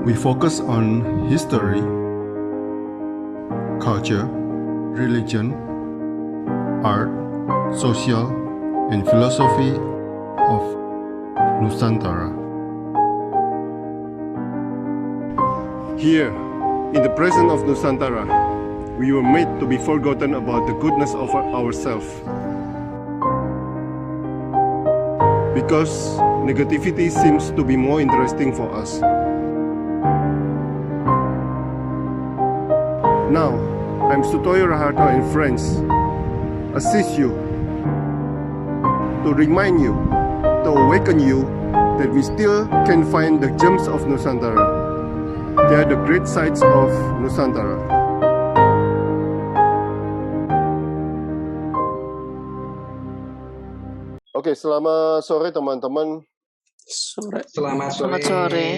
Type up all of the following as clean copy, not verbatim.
We focus on history, culture, religion, art, social, and philosophy of Nusantara. Here, in the presence of Nusantara, we were made to be forgotten about the goodness of ourselves. Because negativity seems to be more interesting for us. Now, I'm Sutoyo Raharto and friends assist you to remind you, to awaken you that we still can find the gems of Nusantara. They are the great sights of Nusantara. Oke, selamat sore teman-teman. Selamat sore.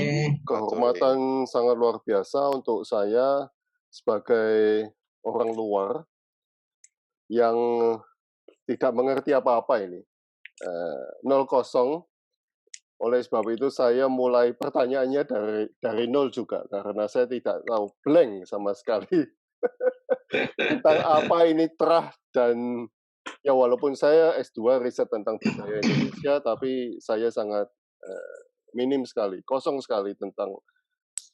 Kehormatan sangat luar biasa untuk saya sebagai orang luar yang tidak mengerti apa-apa ini. 0-0. Oleh sebab itu saya mulai pertanyaannya dari nol juga, karena saya tidak tahu, blank sama sekali tentang apa ini terah. Dan ya walaupun saya S2 riset tentang budaya Indonesia, tapi saya sangat minim sekali, kosong sekali tentang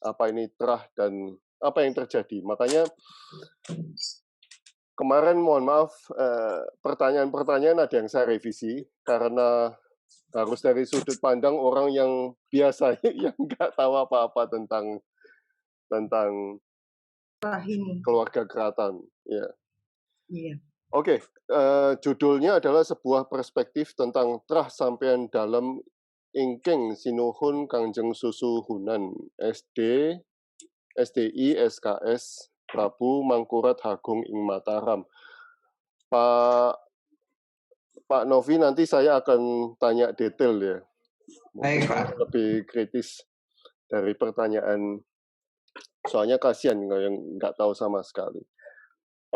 apa ini terah dan apa yang terjadi. Makanya kemarin mohon maaf, pertanyaan-pertanyaan ada yang saya revisi karena harus dari sudut pandang orang yang biasa, yang nggak tahu apa-apa tentang keluarga keraton. Ya. Iya. Oke, judulnya adalah sebuah perspektif tentang trah sampean dalam ingkeng sinuhun Kangjeng Susuhunan SDI SKS Prabu Mangkurat Agung ing Mataram. Pak Novi, nanti saya akan tanya detail ya. Baik, Pak. Lebih kritis dari pertanyaan, soalnya kasihan yang nggak tahu sama sekali.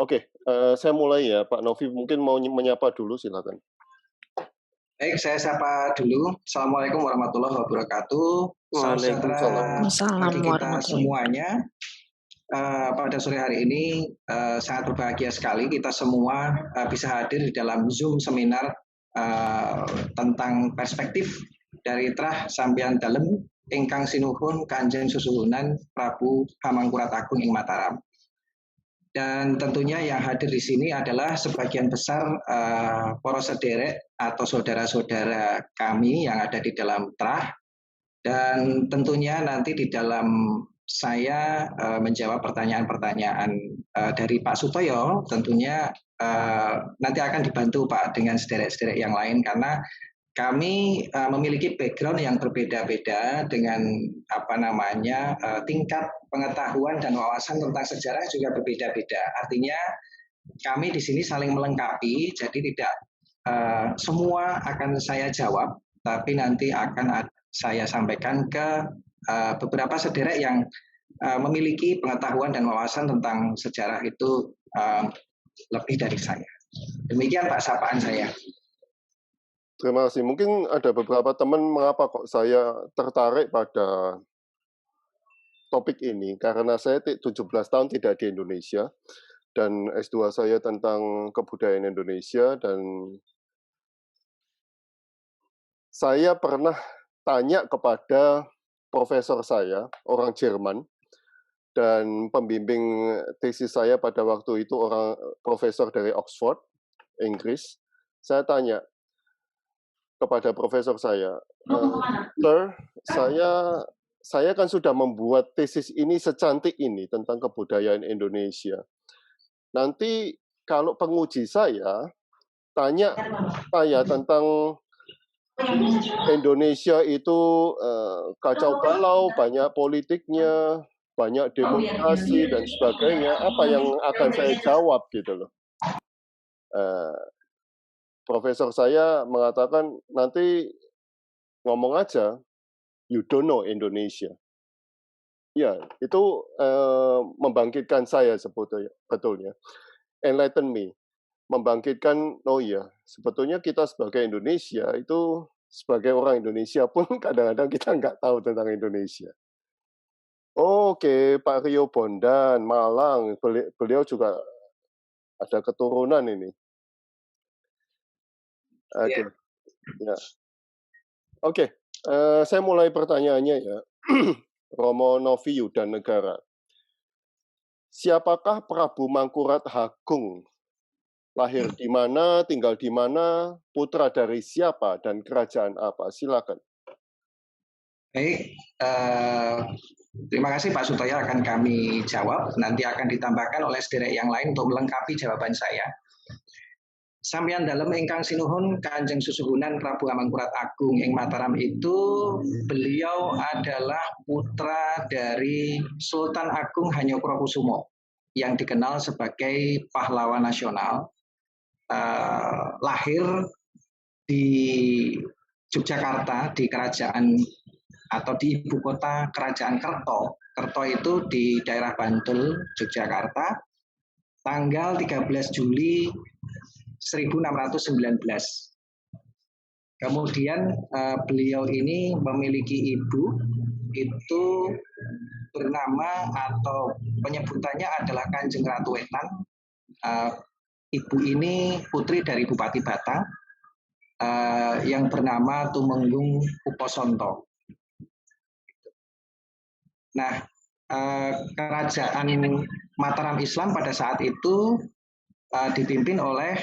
Oke, saya mulai ya, Pak Novi mungkin mau menyapa dulu, silakan. Baik, saya sapa dulu. Assalamualaikum warahmatullahi wabarakatuh. Salam sejahtera bagi kita semuanya. Pada sore hari ini sangat berbahagia sekali kita semua bisa hadir di dalam Zoom seminar tentang perspektif dari trah sampean dalem ingkang sinuhun Kanjeng Susuhunan Prabu Hamangkurat Agung ing Mataram. Dan tentunya yang hadir di sini adalah sebagian besar para sederek atau saudara-saudara kami yang ada di dalam trah. Dan tentunya nanti di dalam saya menjawab pertanyaan-pertanyaan dari Pak Sutoyo, tentunya nanti akan dibantu Pak dengan sederek-sederek yang lain, karena kami memiliki background yang berbeda-beda dengan tingkat pengetahuan dan wawasan tentang sejarah juga berbeda-beda. Artinya kami di sini saling melengkapi, jadi tidak semua akan saya jawab, tapi nanti akan saya sampaikan ke beberapa sederek yang memiliki pengetahuan dan wawasan tentang sejarah itu lebih dari saya. Demikian Pak sapaan saya. Terima kasih. Mungkin ada beberapa teman mengapa kok saya tertarik pada topik ini, karena saya 17 tahun tidak di Indonesia, dan S2 saya tentang kebudayaan Indonesia, dan saya pernah tanya kepada profesor saya, orang Jerman, dan pembimbing tesis saya pada waktu itu orang profesor dari Oxford, Inggris. Saya tanya kepada profesor saya, Sir, saya kan sudah membuat tesis ini secantik ini tentang kebudayaan Indonesia. Nanti kalau penguji saya tanya saya tentang Indonesia itu kacau balau, banyak politiknya, banyak demonstrasi dan sebagainya, apa yang akan saya jawab gitu loh. Profesor saya mengatakan, nanti ngomong aja, you don't know Indonesia. Ya, itu membangkitkan saya sebetulnya. Enlighten me. Membangkitkan, oh ya, sebetulnya kita sebagai Indonesia itu, sebagai orang Indonesia pun kadang-kadang kita nggak tahu tentang Indonesia. Oke, Pak Rio Bondan, Malang. Beliau juga ada keturunan ini. Oke, ya. Oke, saya mulai pertanyaannya ya. Romo Novi Yudanegara. Siapakah Prabu Mangkurat Agung? Lahir di mana, tinggal di mana, putra dari siapa, dan kerajaan apa? Silakan. Baik, terima kasih Pak Sutoyo, akan kami jawab. Nanti akan ditambahkan oleh sederek yang lain untuk melengkapi jawaban saya. Sampeyan dalem ingkang sinuhun Kanjeng Susuhunan Prabu Amangkurat Agung ing Mataram itu, beliau adalah putra dari Sultan Agung Hanyokrokusumo yang dikenal sebagai pahlawan nasional. Lahir di Yogyakarta, di kerajaan atau di ibu kota kerajaan Kerto. Kerto itu di daerah Bantul, Yogyakarta, tanggal 13 Juli 1619. Kemudian beliau ini memiliki ibu, itu bernama atau penyebutannya adalah Kanjeng Ratu Wetan. Ibu ini putri dari Bupati Batang yang bernama Tumenggung Uposonto. Nah, kerajaan Mataram Islam pada saat itu dipimpin oleh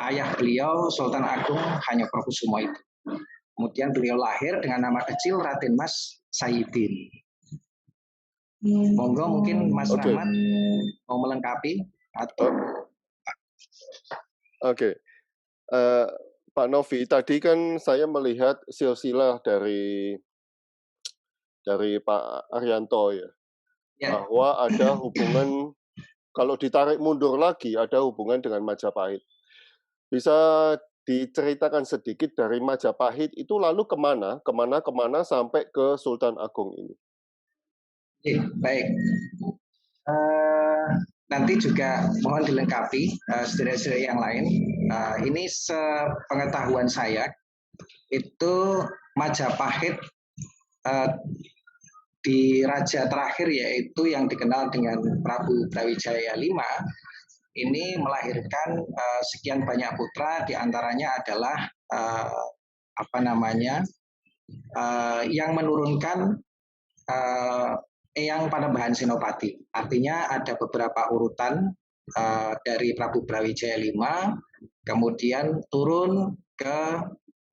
ayah beliau Sultan Agung Hanyokrokusumo itu. Kemudian beliau lahir dengan nama kecil Raden Mas Saidin. Monggo mungkin Mas Rahmat mau melengkapi atau Oke. Pak Novi, tadi kan saya melihat silsilah dari Pak Arianto ya, bahwa ada hubungan, kalau ditarik mundur lagi, ada hubungan dengan Majapahit. Bisa diceritakan sedikit dari Majapahit itu lalu kemana sampai ke Sultan Agung ini? Baik. Nanti juga mohon dilengkapi sederek-sederek yang lain. Ini sepengetahuan saya, itu Majapahit di raja terakhir yaitu yang dikenal dengan Prabu Brawijaya V ini melahirkan sekian banyak putra, diantaranya adalah yang menurunkan Eyang Panembahan Senopati. Artinya ada beberapa urutan dari Prabu Brawijaya V, kemudian turun ke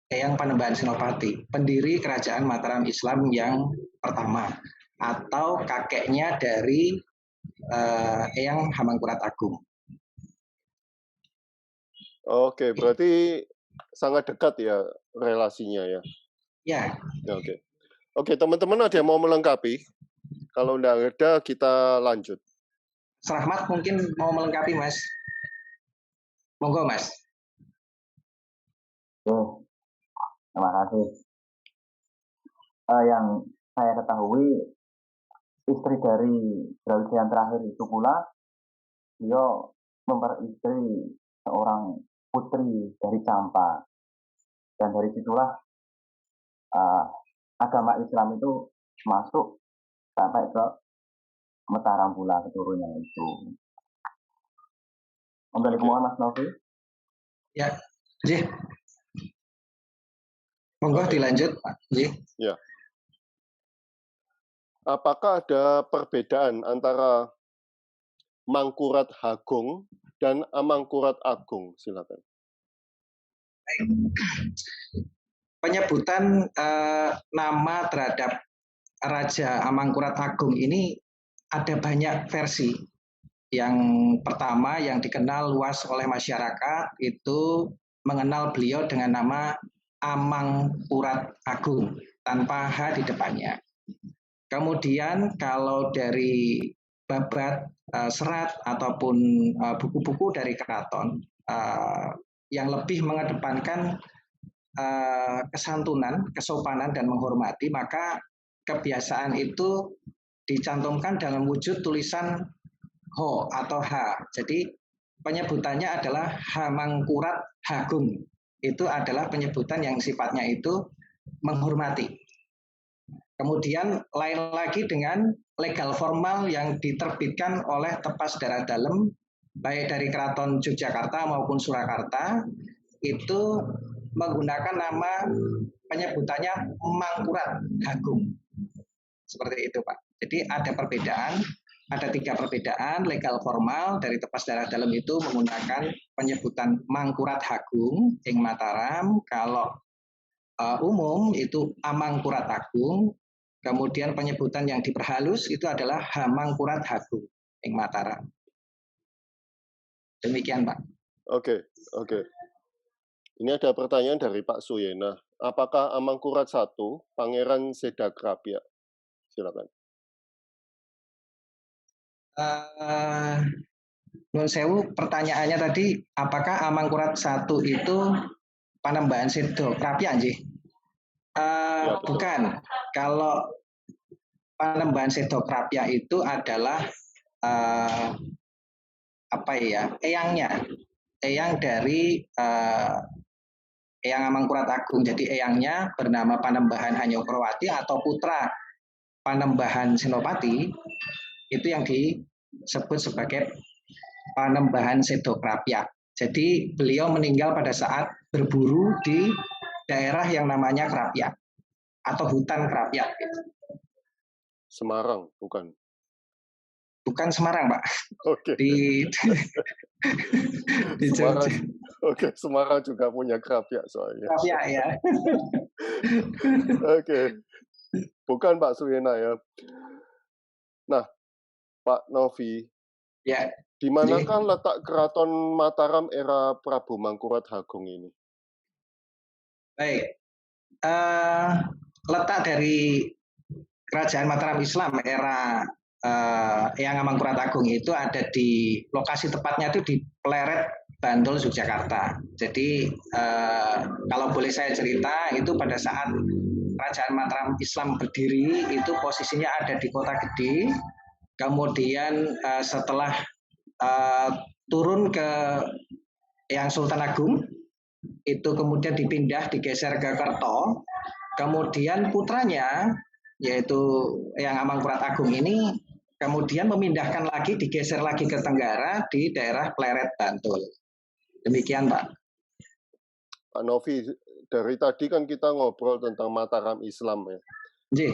Eyang Panembahan Senopati, pendiri kerajaan Mataram Islam yang pertama, atau kakeknya dari Eyang Hamangkurat Agung. Oke, berarti sangat dekat ya relasinya ya? Ya. Oke, teman-teman ada yang mau melengkapi? Kalau tidak ada, kita lanjut. Mas Rahmat mungkin mau melengkapi, Mas. Monggo, Mas. Terima kasih. Yang saya ketahui, istri dari Brawijaya yang terakhir itu pula, dia memperistri seorang putri dari Campa. Dan dari situlah agama Islam itu masuk sampai ke Mataram pula, keturunannya itu. Kembali ke Mas Novi. Ya, Jih. Monggo dilanjut, Pak. Ya. Apakah ada perbedaan antara Mangkurat Agung dan Amangkurat Agung? Silakan. Penyebutan nama terhadap Raja Amangkurat Agung ini ada banyak versi. Yang pertama yang dikenal luas oleh masyarakat itu mengenal beliau dengan nama Amangkurat Agung tanpa H di depannya. Kemudian kalau dari babat, serat ataupun buku-buku dari keraton yang lebih mengedepankan kesantunan, kesopanan dan menghormati, maka kebiasaan itu dicantumkan dalam wujud tulisan Ho atau H. Jadi penyebutannya adalah Hamangkurat Agung. Itu adalah penyebutan yang sifatnya itu menghormati. Kemudian lain lagi dengan legal formal yang diterbitkan oleh Tepas Darah Dalem, baik dari Keraton Yogyakarta maupun Surakarta, itu menggunakan nama penyebutannya Mangkurat Agung. Seperti itu, Pak. Jadi ada perbedaan, ada 3 perbedaan legal formal dari Tepas Darah Dalem itu menggunakan penyebutan Mangkurat Agung ing Mataram, kalau umum itu Amangkurat Agung, kemudian penyebutan yang diperhalus itu adalah Hamangkurat Agung ing Mataram. Demikian, Pak. Oke. Ini ada pertanyaan dari Pak Suyena. Apakah Amangkurat I Pangeran Sedakrapia? Silakan. Nun sewu, pertanyaannya tadi, apakah Amangkurat I itu Panembahan Sedakrapia, nggih? Ya, betul. Bukan. Kalau Panembahan Sedakrapia itu adalah eyangnya, eyang dari Eyang Amangkurat Agung. Jadi eyangnya bernama Panembahan Hanyokrawati atau putra Panembahan Senopati, itu yang disebut sebagai Panembahan Sedakrapia. Jadi beliau meninggal pada saat berburu di daerah yang namanya Krapia atau hutan Krapia. Semarang, bukan? Bukan Semarang, Pak. Oke. Di Semarang. Jogja. Oke, Semarang juga punya Krapia soalnya. Krapia ya. Oke. Bukan Pak Suyena ya. Nah, Pak Novi, Ya. di manakah letak Keraton Mataram era Prabu Mangkurat Agung ini? Baik. Letak dari Kerajaan Mataram Islam era Eyang Amangkurat Agung itu ada di lokasi tepatnya itu di Pleret, Bantul, Yogyakarta. Jadi kalau boleh saya cerita, itu pada saat Kerajaan Mataram Islam berdiri itu posisinya ada di Kota Gede. Kemudian setelah turun ke Eyang Sultan Agung, itu kemudian dipindah, digeser ke Kerto. Kemudian putranya, yaitu Eyang Amangkurat Agung ini, kemudian memindahkan lagi, digeser lagi ke Tenggara di daerah Pleret, Bantul. Demikian, Pak. Pak Novi, dari tadi kan kita ngobrol tentang Mataram Islam ya. Ji.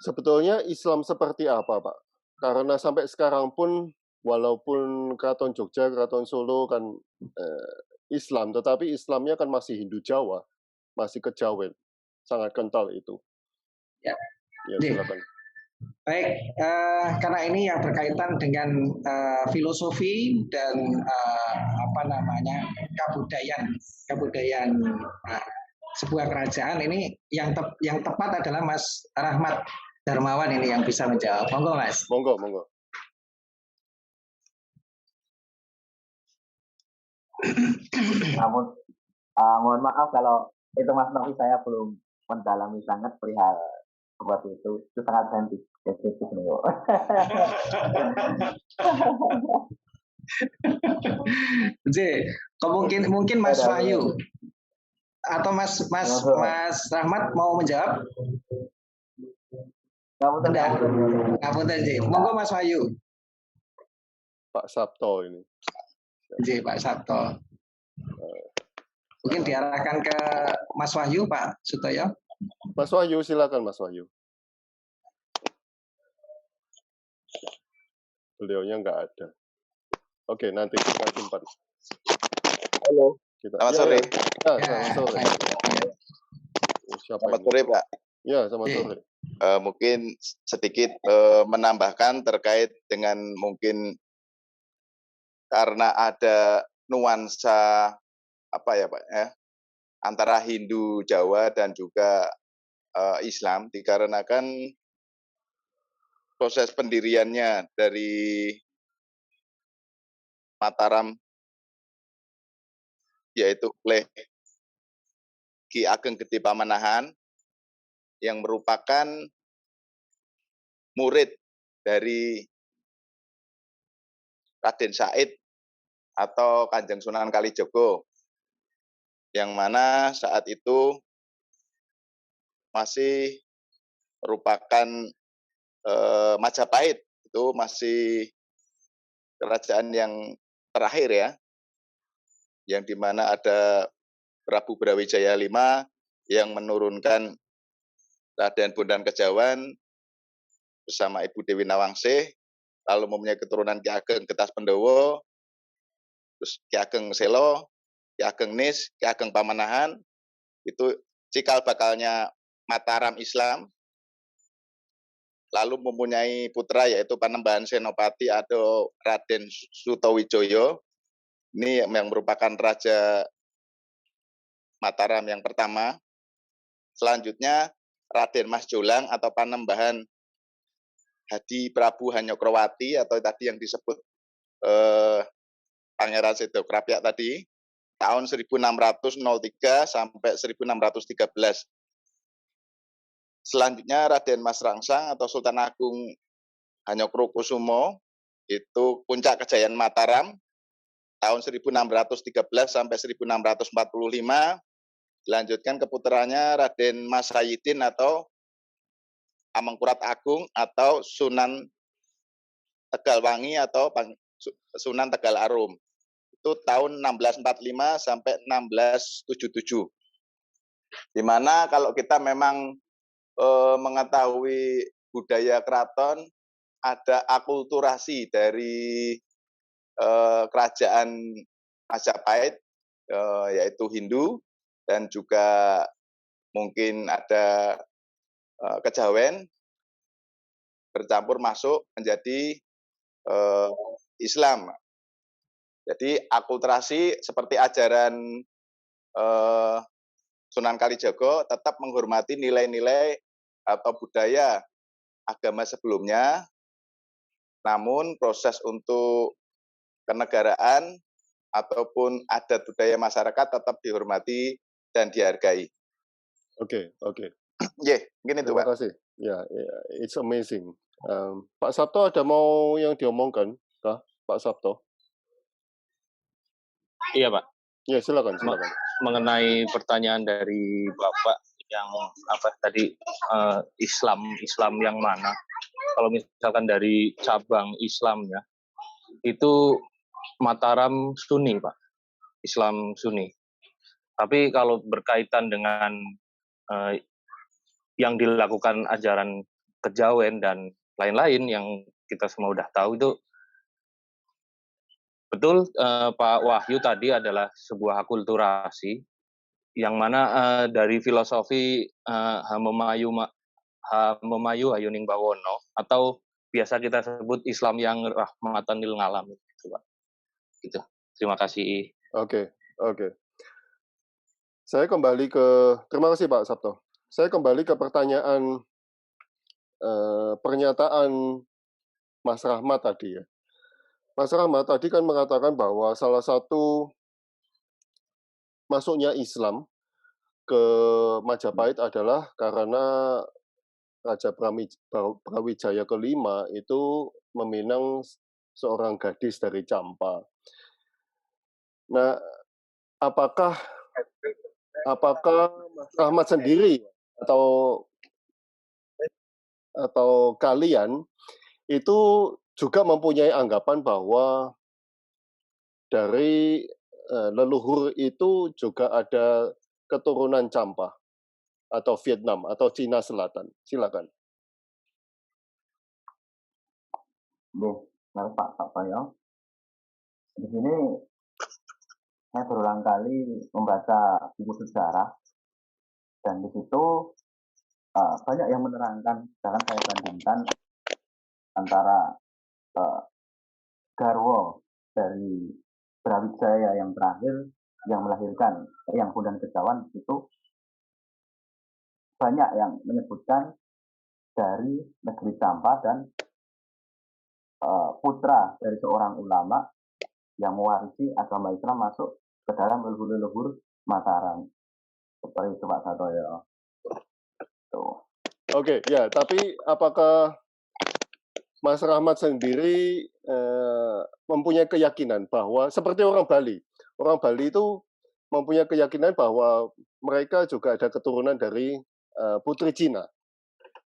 Sebetulnya Islam seperti apa, Pak? Karena sampai sekarang pun, walaupun Keraton Jogja, Keraton Solo kan Islam, tetapi Islamnya kan masih Hindu Jawa, masih kejawen, sangat kental itu. Ya, silakan. Baik, karena ini yang berkaitan dengan filosofi dan kebudayaan sebuah kerajaan, ini yang tepat adalah Mas Rahmat Darmawan ini yang bisa menjawab. Monggo, Mas. Monggo. Namun mohon maaf kalau itu Mas Novi, saya belum mendalami sangat perihal seperti itu sangat sensitif nih. Mungkin Mas Wahyu atau Mas Rahmat mau menjawab? Ngapunten, monggo Mas Wahyu. Pak Sabto ini. Pak Sabto. Mungkin diarahkan ke Mas Wahyu, Pak Sutoyo. Mas Wahyu, silakan Mas Wahyu. Beliaunya nggak ada. Oke, nanti kita simpan. Halo. Selamat sore. Selamat sore. Selamat sore, Pak. Ya, selamat sore. Mungkin sedikit menambahkan terkait dengan mungkin karena ada nuansa apa ya, Pak ya, antara Hindu Jawa dan juga Islam, dikarenakan proses pendiriannya dari Mataram yaitu oleh Ki Ageng Gede Pamanahan yang merupakan murid dari Raden Said atau Kanjeng Sunan Kalijogo, yang mana saat itu masih merupakan Majapahit, itu masih kerajaan yang terakhir ya, yang dimana ada Prabu Brawijaya V yang menurunkan Raden Bondan Kejawan bersama Ibu Dewi Nawangsih, lalu mempunyai keturunan Ki Ageng Getas Pendowo, terus Ki Ageng Selo, Ki Ageng Nis, Ki Ageng Pamanahan, itu cikal bakalnya Mataram Islam, lalu mempunyai putra yaitu Panembahan Senopati atau Raden Sutowijoyo, ini yang merupakan Raja Mataram yang pertama. Selanjutnya Raden Mas Jolang atau Panembahan Hadi Prabu Hanyokrowati atau tadi yang disebut Pangeran Sedokrapyak tadi, tahun 1603 sampai 1613. Selanjutnya Raden Mas Rangsang atau Sultan Agung Hanyokrokusumo, itu puncak kejayaan Mataram, tahun 1613 sampai 1645. Dilanjutkan ke putranya Raden Mas Sayidin atau Amengkurat Agung atau Sunan Tegalwangi atau Sunan Tegal Arum. Itu tahun 1645 sampai 1677. Di mana kalau kita memang mengetahui budaya keraton, ada akulturasi dari kerajaan Majapahit, yaitu Hindu, dan juga mungkin ada kejawen bercampur masuk menjadi Islam. Jadi akulturasi seperti ajaran Sunan Kalijaga tetap menghormati nilai-nilai atau budaya agama sebelumnya, namun proses untuk kenegaraan ataupun adat budaya masyarakat tetap dihormati dan dihargai. Oke. Mungkin itu, Terima Pak. kasih. Ya, it's amazing. Pak Sabto ada mau yang diomongkan, kah? Pak Sabto? Iya, Pak. Ya, silakan. Mengenai pertanyaan dari Bapak yang tadi Islam yang mana? Kalau misalkan dari cabang Islamnya itu Mataram Sunni, Pak. Islam Sunni. Tapi kalau berkaitan dengan yang dilakukan ajaran kejawen dan lain-lain yang kita semua udah tahu, itu betul Pak Wahyu tadi adalah sebuah akulturasi yang mana dari filosofi Hamemayu Hayuning Bawono atau biasa kita sebut Islam yang rahmatan lil alamin, gitu, Pak. Gitu. Terima kasih. Oke. Terima kasih Pak Sabto. Saya kembali ke pertanyaan pernyataan Mas Rahmat tadi ya. Mas Rahmat tadi kan mengatakan bahwa salah satu masuknya Islam ke Majapahit adalah karena Raja Brawijaya kelima itu meminang seorang gadis dari Campa. Nah, apakah Mas Rahmat sendiri atau kalian itu juga mempunyai anggapan bahwa dari leluhur itu juga ada keturunan Campa atau Vietnam atau Cina Selatan? Silakan. Pak Bayo. Di sini saya berulang kali membaca buku sejarah dan di situ banyak yang menerangkan, misalkan saya bandingkan antara garwo dari Brawijaya yang terakhir yang melahirkan yang Bondan Kejawan itu banyak yang menyebutkan dari negeri Campa dan putra dari seorang ulama yang mewarisi agama Islam masuk ke dalam leluhur-leluhur Mataram. Seperti itu Pak Satoyo. Oke, ya, tapi apakah Mas Rahmat sendiri mempunyai keyakinan bahwa seperti orang Bali itu mempunyai keyakinan bahwa mereka juga ada keturunan dari putri Cina.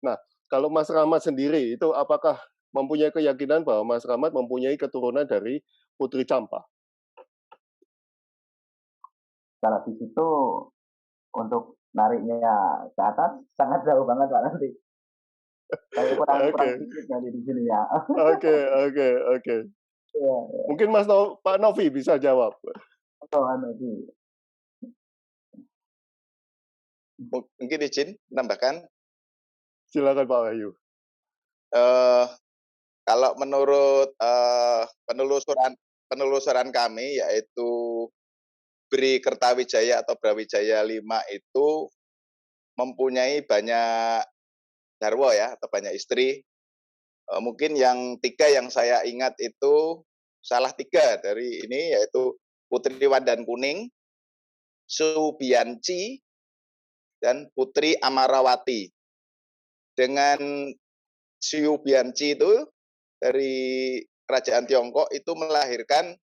Nah, kalau Mas Rahmat sendiri itu apakah mempunyai keyakinan bahwa Mas Rahmat mempunyai keturunan dari Putri Campa? Kalau di situ untuk nariknya ke atas sangat jauh banget Pak nanti. Saya kurang Oke. sedikit nanti di sini ya. Oke. Iya, Mungkin Pak Novi bisa jawab. Nanti. Mungkin izin menambahkan. Silakan Pak Wahyu. Kalau menurut penelusuran kami, yaitu Bri Kertawijaya atau Brawijaya 5 itu mempunyai banyak garwa ya, atau banyak istri. Mungkin yang 3 yang saya ingat itu salah 3 dari ini, yaitu Putri Wandan Kuning, Subianci, dan Putri Amarawati. Dengan Subianci itu dari kerajaan Tiongkok itu melahirkan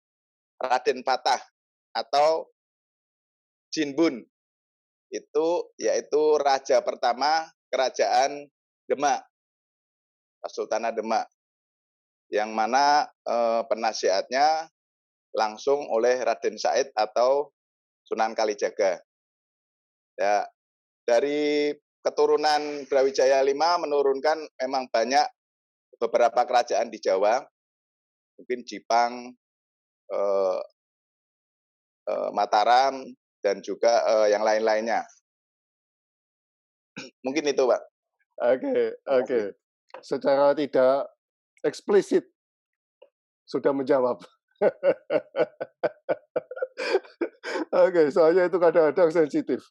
Raden Patah atau Jinbun. Itu yaitu raja pertama kerajaan Demak, Sultanah Demak, yang mana penasihatnya langsung oleh Raden Said atau Sunan Kalijaga. Ya, dari keturunan Brawijaya 5 menurunkan memang banyak beberapa kerajaan di Jawa, mungkin Jipang, Mataram, dan juga yang lain-lainnya. Mungkin itu, Pak. Oke. Secara tidak eksplisit sudah menjawab. Oke, soalnya itu kadang-kadang sensitif.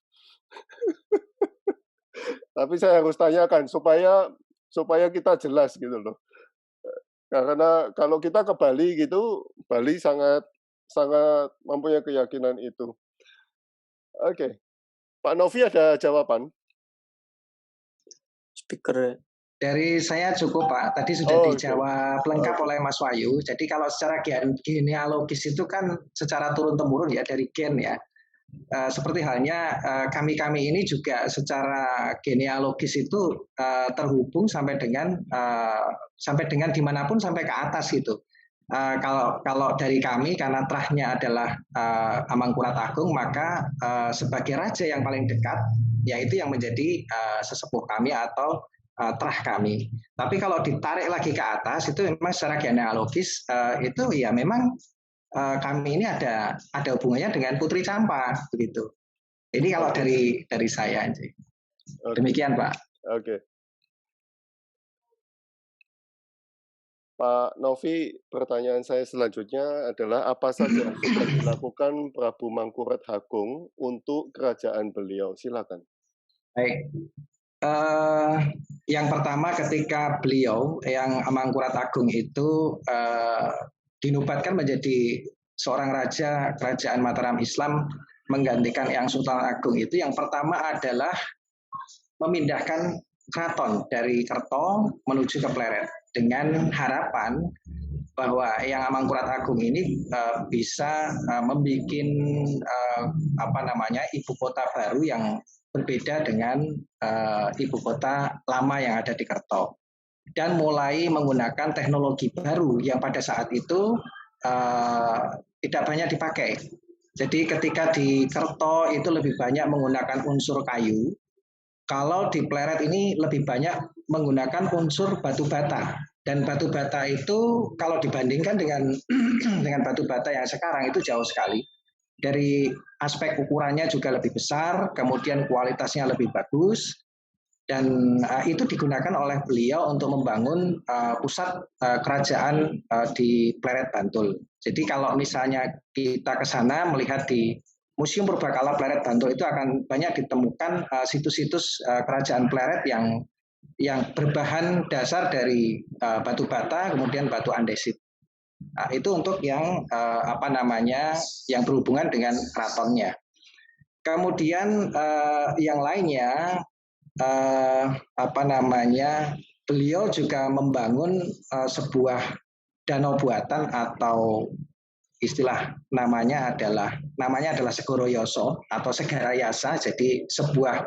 Tapi saya harus tanyakan supaya kita jelas gitu loh. Karena kalau kita ke Bali gitu, Bali sangat mempunyai keyakinan itu. Oke. Pak Novi ada jawaban? Speaker. Dari saya cukup Pak, tadi sudah dijawab lengkap oleh Mas Wahyu. Jadi kalau secara genealogis itu kan secara turun-temurun ya dari gen ya. Seperti halnya kami ini juga secara genealogis itu terhubung sampai dengan dimanapun sampai ke atas gitu. Kalau dari kami karena terahnya adalah Amangkurat Agung, maka sebagai raja yang paling dekat yaitu yang menjadi sesepuh kami atau terah kami. Tapi kalau ditarik lagi ke atas itu memang secara genealogis itu ya memang kami ini ada hubungannya dengan Putri Campa begitu. Ini kalau dari saya aja. Demikian Pak. Oke. Pak Novi, pertanyaan saya selanjutnya adalah apa saja yang sudah dilakukan Prabu Mangkurat Agung untuk kerajaan beliau? Silakan. Baik. Yang pertama ketika beliau yang Amangkurat Agung itu dinubatkan menjadi seorang raja kerajaan Mataram Islam menggantikan Yang Sultan Agung itu, yang pertama adalah memindahkan keraton dari Kerto menuju ke Pleret dengan harapan bahwa Yang Amangkurat Agung ini bisa membuat ibu kota baru yang berbeda dengan ibu kota lama yang ada di Kerto, dan mulai menggunakan teknologi baru yang pada saat itu tidak banyak dipakai. Jadi ketika di Kerto itu lebih banyak menggunakan unsur kayu, kalau di Pleret ini lebih banyak menggunakan unsur batu bata. Dan batu bata itu kalau dibandingkan dengan batu bata yang sekarang itu jauh sekali. Dari aspek ukurannya juga lebih besar, kemudian kualitasnya lebih bagus, dan itu digunakan oleh beliau untuk membangun pusat kerajaan di Pleret Bantul. Jadi kalau misalnya kita ke sana melihat di Museum Purbakala Pleret Bantul itu akan banyak ditemukan situs-situs kerajaan Pleret yang berbahan dasar dari batu bata, kemudian batu andesit. Nah, itu untuk yang yang berhubungan dengan keratonnya. Kemudian yang lainnya beliau juga membangun sebuah danau buatan atau istilah namanya adalah Segoro Yoso atau Segarayasa. Jadi sebuah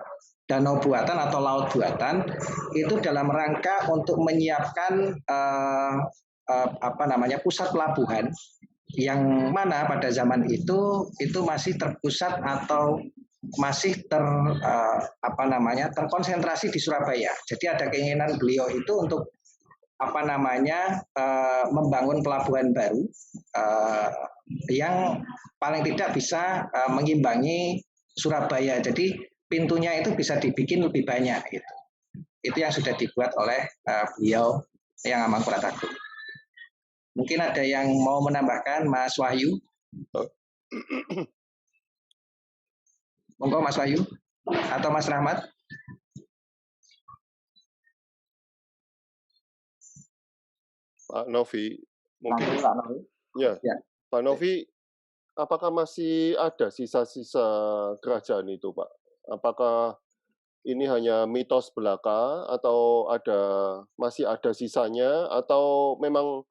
danau buatan atau laut buatan itu dalam rangka untuk menyiapkan pusat pelabuhan yang mana pada zaman itu masih terpusat atau masih terkonsentrasi di Surabaya. Jadi ada keinginan beliau itu untuk membangun pelabuhan baru yang paling tidak bisa mengimbangi Surabaya. Jadi pintunya itu bisa dibikin lebih banyak gitu. Itu yang sudah dibuat oleh beliau Yang Amangkurat Agung. Mungkin ada yang mau menambahkan, Mas Wahyu? Monggo Mas Wahyu atau Mas Rahmat? Pak Novi, mungkin. Pak Novi. Ya. Pak Novi, apakah masih ada sisa-sisa kerajaan itu, Pak? Apakah ini hanya mitos belaka atau masih ada sisanya atau memang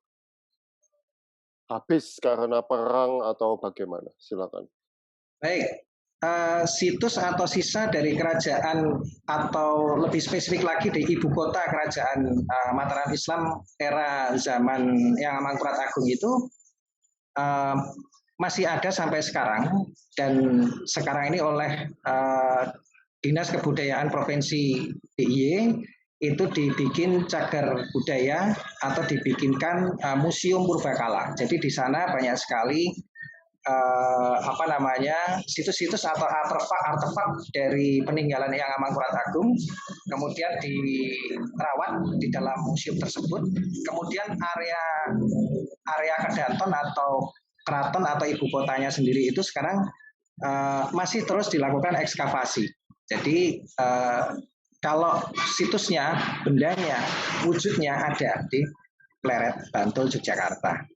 habis karena perang atau bagaimana? Silakan. Baik, situs atau sisa dari kerajaan atau lebih spesifik lagi di ibu kota kerajaan Mataram Islam era zaman Yang Amangkurat Agung itu masih ada sampai sekarang, dan sekarang ini oleh Dinas Kebudayaan Provinsi DIY itu dibikin cagar budaya atau dibikinkan museum purbakala. Jadi di sana banyak sekali situs-situs atau artefak dari peninggalan Yang Amangkurat Agung, kemudian dirawat di dalam museum tersebut. Kemudian area Kedaton atau keraton atau ibu kotanya sendiri itu sekarang masih terus dilakukan ekskavasi. Jadi kalau situsnya, bendanya, wujudnya ada di Pleret, Bantul, Yogyakarta.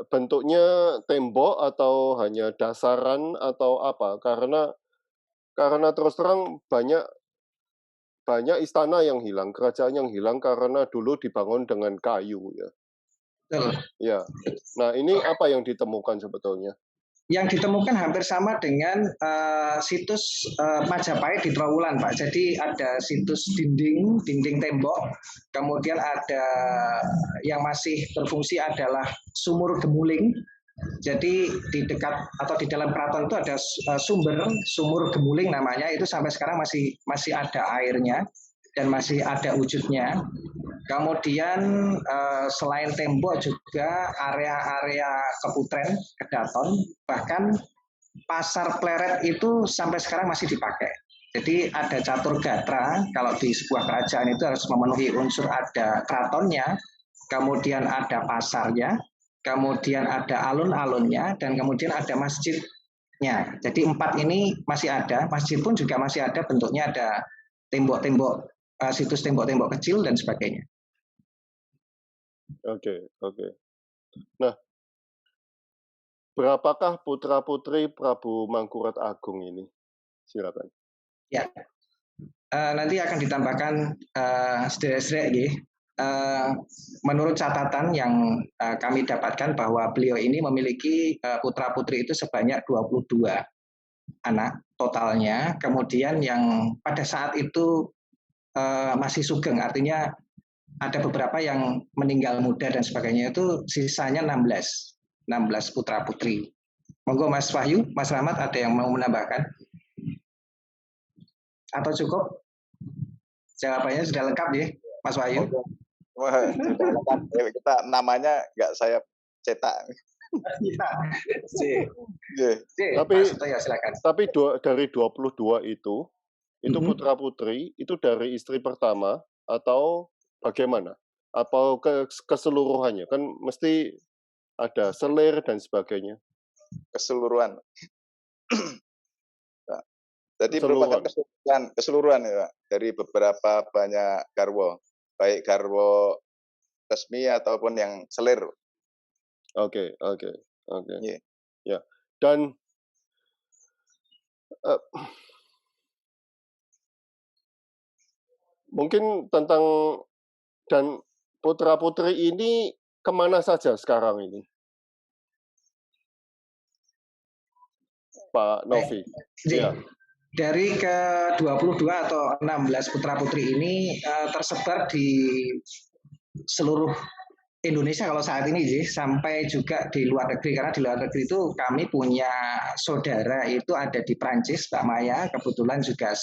Bentuknya tembok atau hanya dasaran atau apa? Karena terus terang banyak istana yang hilang, kerajaan yang hilang karena dulu dibangun dengan kayu ya. Betul. Ya. Nah, ini apa yang ditemukan sebetulnya? Yang ditemukan hampir sama dengan situs Majapahit di Trawulan, Pak. Jadi ada situs dinding tembok, kemudian ada yang masih berfungsi adalah sumur gemuling. Jadi di dekat atau di dalam keraton itu ada sumur gemuling namanya, itu sampai sekarang masih ada airnya dan masih ada wujudnya. Kemudian selain tembok juga area-area Keputren, Kedaton, bahkan pasar Pleret itu sampai sekarang masih dipakai. Jadi ada catur gatra, kalau di sebuah kerajaan itu harus memenuhi unsur ada keratonnya, kemudian ada pasarnya, kemudian ada alun-alunnya, dan kemudian ada masjidnya. Jadi 4 ini masih ada, masjid pun juga masih ada, bentuknya ada tembok-tembok, situs tembok-tembok kecil dan sebagainya. Oke. Nah, berapakah putra-putri Prabu Mangkurat Agung ini? Silakan. Ya, nanti akan ditambahkan sederek-sederek. Menurut catatan yang kami dapatkan bahwa beliau ini memiliki putra-putri itu sebanyak 22 anak totalnya. Kemudian yang pada saat itu masih sugeng, artinya ada beberapa yang meninggal muda dan sebagainya, itu sisanya 16 putra-putri. Monggo Mas Wahyu, Mas Rahmat, ada yang mau menambahkan? Atau cukup? Jawabannya sudah lengkap ya, Mas Wahyu? Wah, sudah lengkap. Kita namanya nggak saya cetak. Tapi dari 22 itu putra-putri, itu dari istri pertama atau bagaimana? Apa keseluruhannya? Kan mesti ada selir dan sebagainya. Keseluruhan. Nah, jadi merupakan keseluruhan ya, Pak, dari beberapa banyak garwo, baik garwo resmi ataupun yang selir. Oke. Yeah. Ya. Dan mungkin tentang dan putra-putri ini kemana saja sekarang ini, Pak Novi? Ya. Dari ke-22 atau 16 putra-putri ini tersebar di seluruh Indonesia kalau saat ini sih, sampai juga di luar negeri, karena di luar negeri itu kami punya saudara itu ada di Prancis, Mbak Maya, kebetulan juga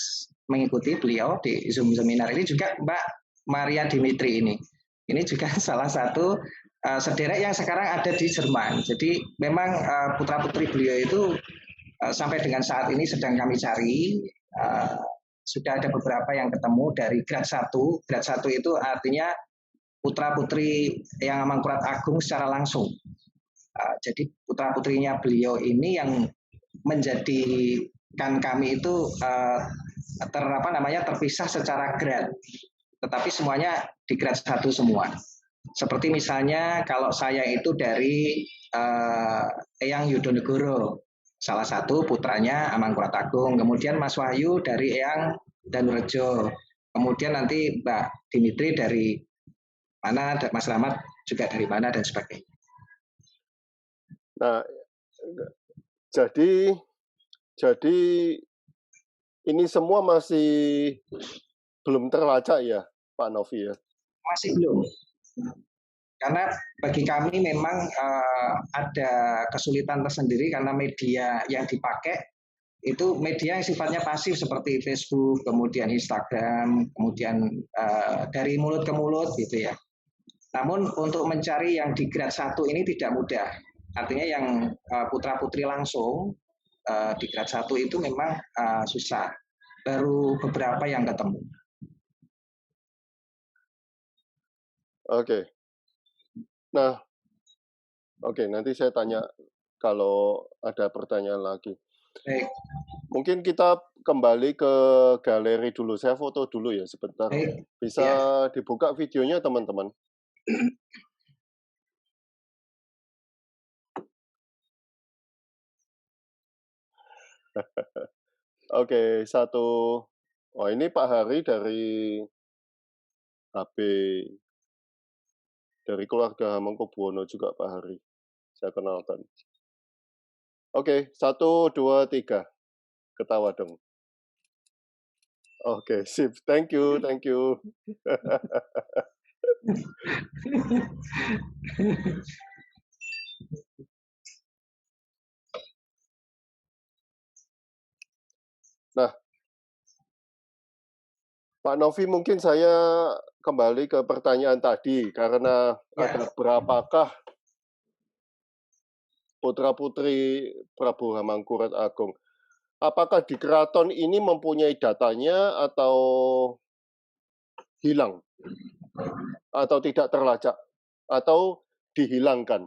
mengikuti beliau di Zoom seminar ini, juga Mbak Maria Dimitri ini. Ini juga salah satu sederek yang sekarang ada di Jerman. Jadi memang putra-putri beliau itu sampai dengan saat ini sedang kami cari. Sudah ada beberapa yang ketemu dari grade 1. Grade 1 itu artinya putra-putri yang Amangkurat Agung secara langsung. Jadi putra-putrinya beliau ini yang menjadikan kami itu terpisah secara grade. Tetapi semuanya di grade 1 semua. Seperti misalnya kalau saya itu dari Eyang Yudonegoro, salah satu putranya Amangkurat Agung. Kemudian Mas Wahyu dari Eyang Danurejo. Kemudian nanti Mbak Dimitri dari mana, Mas Rahmat juga dari mana, dan sebagainya. Nah, jadi ini semua masih belum terlacak ya, Pak Novi ya? Masih belum. Karena bagi kami memang ada kesulitan tersendiri karena media yang dipakai itu media yang sifatnya pasif seperti Facebook, kemudian Instagram, kemudian dari mulut ke mulut gitu ya. Namun untuk mencari yang di grade 1 ini tidak mudah. Artinya yang putra-putri langsung di grade 1 itu memang susah. Baru beberapa yang ketemu. Oke. Nah, oke, nanti saya tanya kalau ada pertanyaan lagi. Baik. Mungkin kita kembali ke galeri dulu. Saya foto dulu ya sebentar. Baik. Bisa dibuka videonya, teman-teman. Oke, satu. Oh, ini Pak Hari dari HP, dari keluarga Hamengkubuwono juga Pak Hari. Saya kenalkan. Oke, 1, 2, 3. Ketawa dong. Oke, sip. Thank you. Nah, Pak Novi, mungkin saya kembali ke pertanyaan tadi, karena ada berapakah putra-putri Prabu Hamangkurat Agung. Apakah di keraton ini mempunyai datanya atau hilang? Atau tidak terlacak? Atau dihilangkan?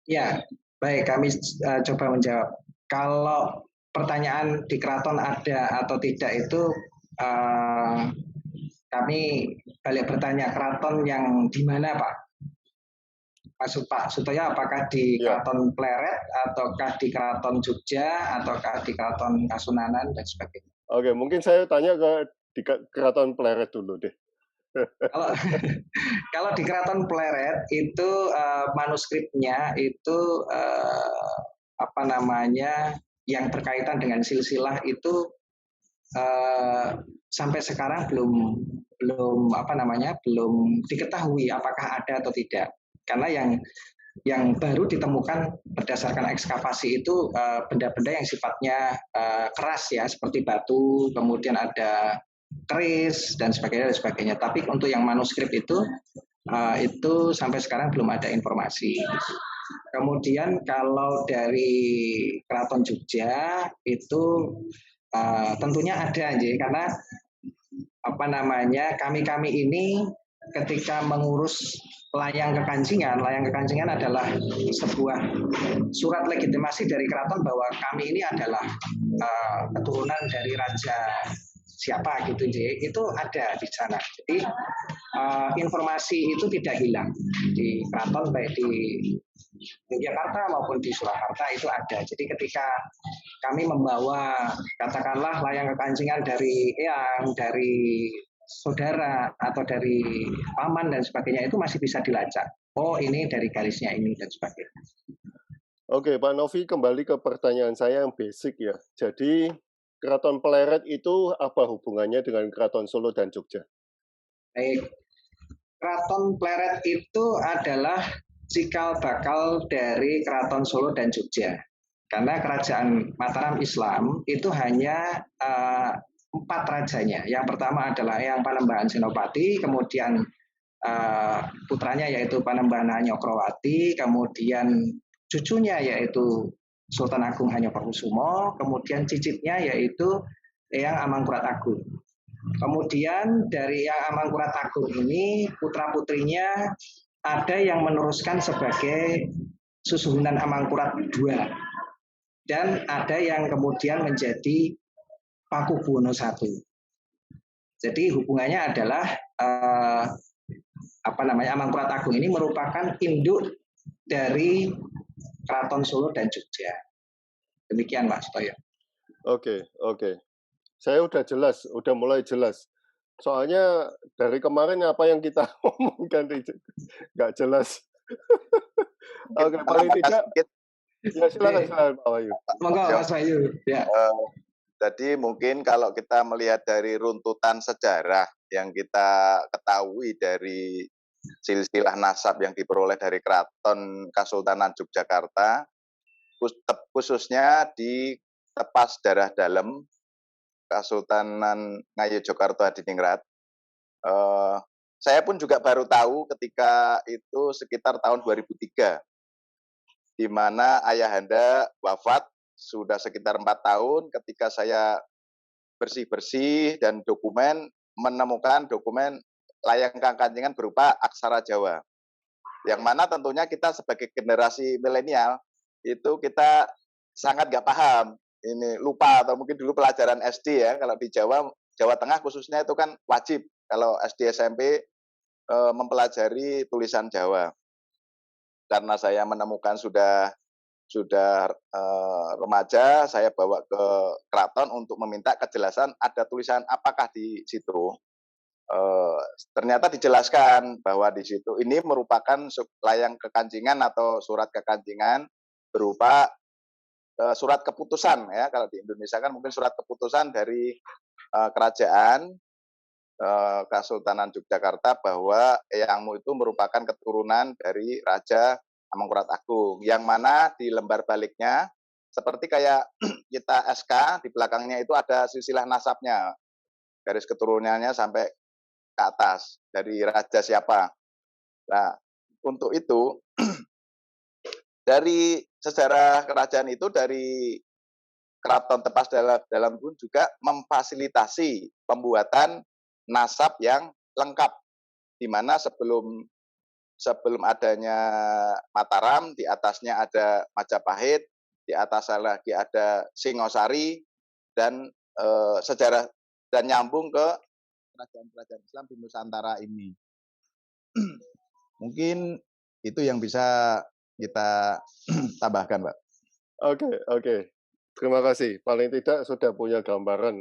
Ya, baik, kami coba menjawab. Kalau pertanyaan di keraton ada atau tidak itu kami balik bertanya, keraton yang di mana, Pak? Maksud Pak Sutoyo, apakah di Keraton Pleret, ataukah di Keraton Jogja, ataukah di Keraton Kasunanan, dan sebagainya? Oke, mungkin saya tanya di Keraton Pleret dulu deh. Kalau di Keraton Pleret itu manuskripnya itu yang berkaitan dengan silsilah itu sampai sekarang belum diketahui apakah ada atau tidak. Karena yang baru ditemukan berdasarkan ekskavasi itu benda-benda yang sifatnya keras ya, seperti batu, kemudian ada keris dan sebagainya. Tapi untuk yang manuskrip itu sampai sekarang belum ada informasi. Kemudian kalau dari Keraton Jogja itu tentunya ada, karena kami ini ketika mengurus layang kekancingan adalah sebuah surat legitimasi dari keraton bahwa kami ini adalah keturunan dari raja siapa gitu, itu ada di sana. Jadi informasi itu tidak hilang di keraton, baik di Yogyakarta maupun di Surakarta itu ada. Jadi ketika kami membawa katakanlah layang kekancingan dari eyang, dari saudara atau dari paman dan sebagainya, itu masih bisa dilacak. Oh, ini dari garisnya ini dan sebagainya. Oke, Pak Novi, kembali ke pertanyaan saya yang basic ya. Jadi, Keraton Pleret itu apa hubungannya dengan Keraton Solo dan Jogja? Baik, Keraton Pleret itu adalah cikal bakal dari Keraton Solo dan Jogja. Karena kerajaan Mataram Islam itu hanya 4 rajanya. Yang pertama adalah yang Panembahan Senopati, kemudian putranya yaitu Panembahan Hanyokrowati, kemudian cucunya yaitu Sultan Agung Hanyoprakusumo, kemudian cicitnya yaitu Eyang Amangkurat Agung. Kemudian dari Yang Amangkurat Agung ini putra-putrinya ada yang meneruskan sebagai Susuhunan Amangkurat II dan ada yang kemudian menjadi Pakubuwono I. Jadi hubungannya adalah Amangkurat Agung ini merupakan induk dari Keraton Solo dan Jogja. Demikian Pak Sutoyo. Oke. Saya udah jelas, udah mulai jelas. Soalnya dari kemarin apa yang kita omongkan nggak jelas. Oke, paling tidak. Ya silakan Pak Wahyu. Monggo Mas Wahyu. Ya. Jadi mungkin kalau kita melihat dari runtutan sejarah yang kita ketahui dari silsilah nasab yang diperoleh dari Keraton Kasultanan Yogyakarta, khususnya di Tepas Darah Dalem Kasultanan Ngayogyakarta Hadiningrat. Saya pun juga baru tahu ketika itu sekitar tahun 2003, di mana ayahanda wafat sudah sekitar 4 tahun. Ketika saya bersih-bersih dan menemukan dokumen layang kancingan berupa aksara Jawa. Yang mana tentunya kita sebagai generasi milenial itu kita sangat nggak paham, ini lupa, atau mungkin dulu pelajaran SD ya, kalau di Jawa Tengah khususnya itu kan wajib kalau SD SMP mempelajari tulisan Jawa. Karena saya menemukan sudah remaja, saya bawa ke keraton untuk meminta kejelasan ada tulisan apakah di situ. Ternyata dijelaskan bahwa di situ ini merupakan layang kekancingan atau surat kekancingan berupa surat keputusan ya, kalau di Indonesia kan mungkin surat keputusan dari kerajaan Kasultanan Yogyakarta bahwa Eyangmu itu merupakan keturunan dari Raja Amangkurat Agung, yang mana di lembar baliknya seperti kayak kita SK, di belakangnya itu ada silsilah nasabnya, garis keturunannya sampai ke atas, dari raja siapa. Nah, untuk itu, dari sejarah kerajaan itu, dari Keraton Tepas Dalem pun juga memfasilitasi pembuatan nasab yang lengkap, di mana sebelum adanya Mataram, di atasnya ada Majapahit, di atas lagi ada Singosari, dan sejarah dan nyambung ke kerajaan-kerajaan Islam di Nusantara ini. Mungkin itu yang bisa kita tambahkan, Pak. Oke. Terima kasih. Paling tidak sudah punya gambaran.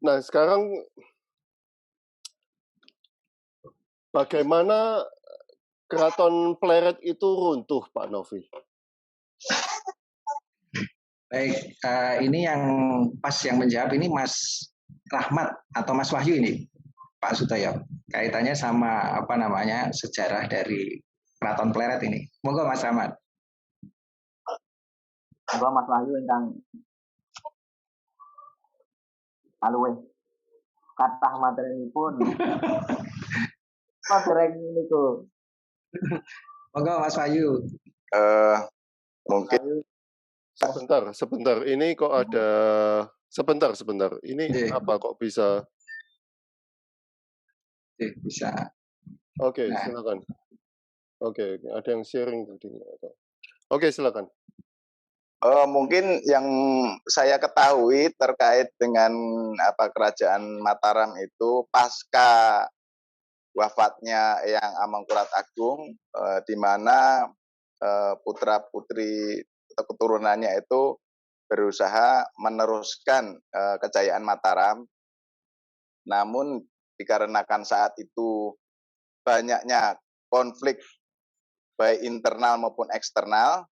Nah, sekarang bagaimana Keraton Pleret itu runtuh, Pak Novi? Baik, ini yang pas yang menjawab ini Mas Rahmat atau Mas Wahyu ini, Pak Sutoyo. Kaitannya sama sejarah dari Keraton Pleret ini. Monggo Mas Rahmat. Monggo Mas Wahyu ingkang aluwih kathah materinipun. Dereng niku. Monggo Mas Wahyu. Mungkin sebentar. Ini kok ada sebentar. Ini apa kok bisa? Bisa. Oke, silakan. Oke, ada yang sharing tadi. Oke, silakan. Mungkin yang saya ketahui terkait dengan kerajaan Mataram itu pasca wafatnya Eyang Amangkurat Agung, di mana putra-putri atau keturunannya itu berusaha meneruskan kejayaan Mataram. Namun dikarenakan saat itu banyaknya konflik baik internal maupun eksternal,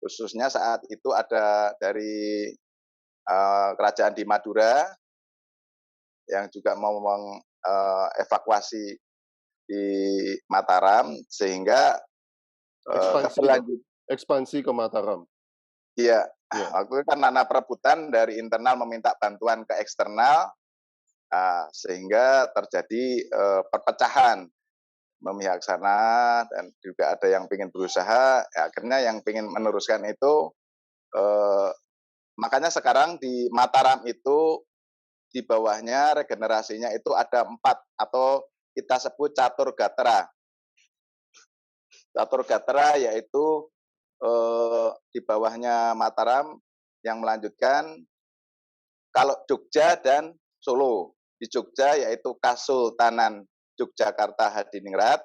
khususnya saat itu ada dari kerajaan di Madura yang juga mau mengevakuasi di Mataram, sehingga ekspansi ke Mataram. Iya, waktu itu kan nana perebutan dari internal meminta bantuan ke eksternal, sehingga terjadi perpecahan memihak sana, dan juga ada yang ingin berusaha, ya, akhirnya yang ingin meneruskan itu, makanya sekarang di Mataram itu di bawahnya regenerasinya itu ada 4 atau kita sebut catur gatra. Catur gatra yaitu di bawahnya Mataram yang melanjutkan kalau Jogja dan Solo. Di Jogja yaitu Kasultanan Yogyakarta Hadiningrat,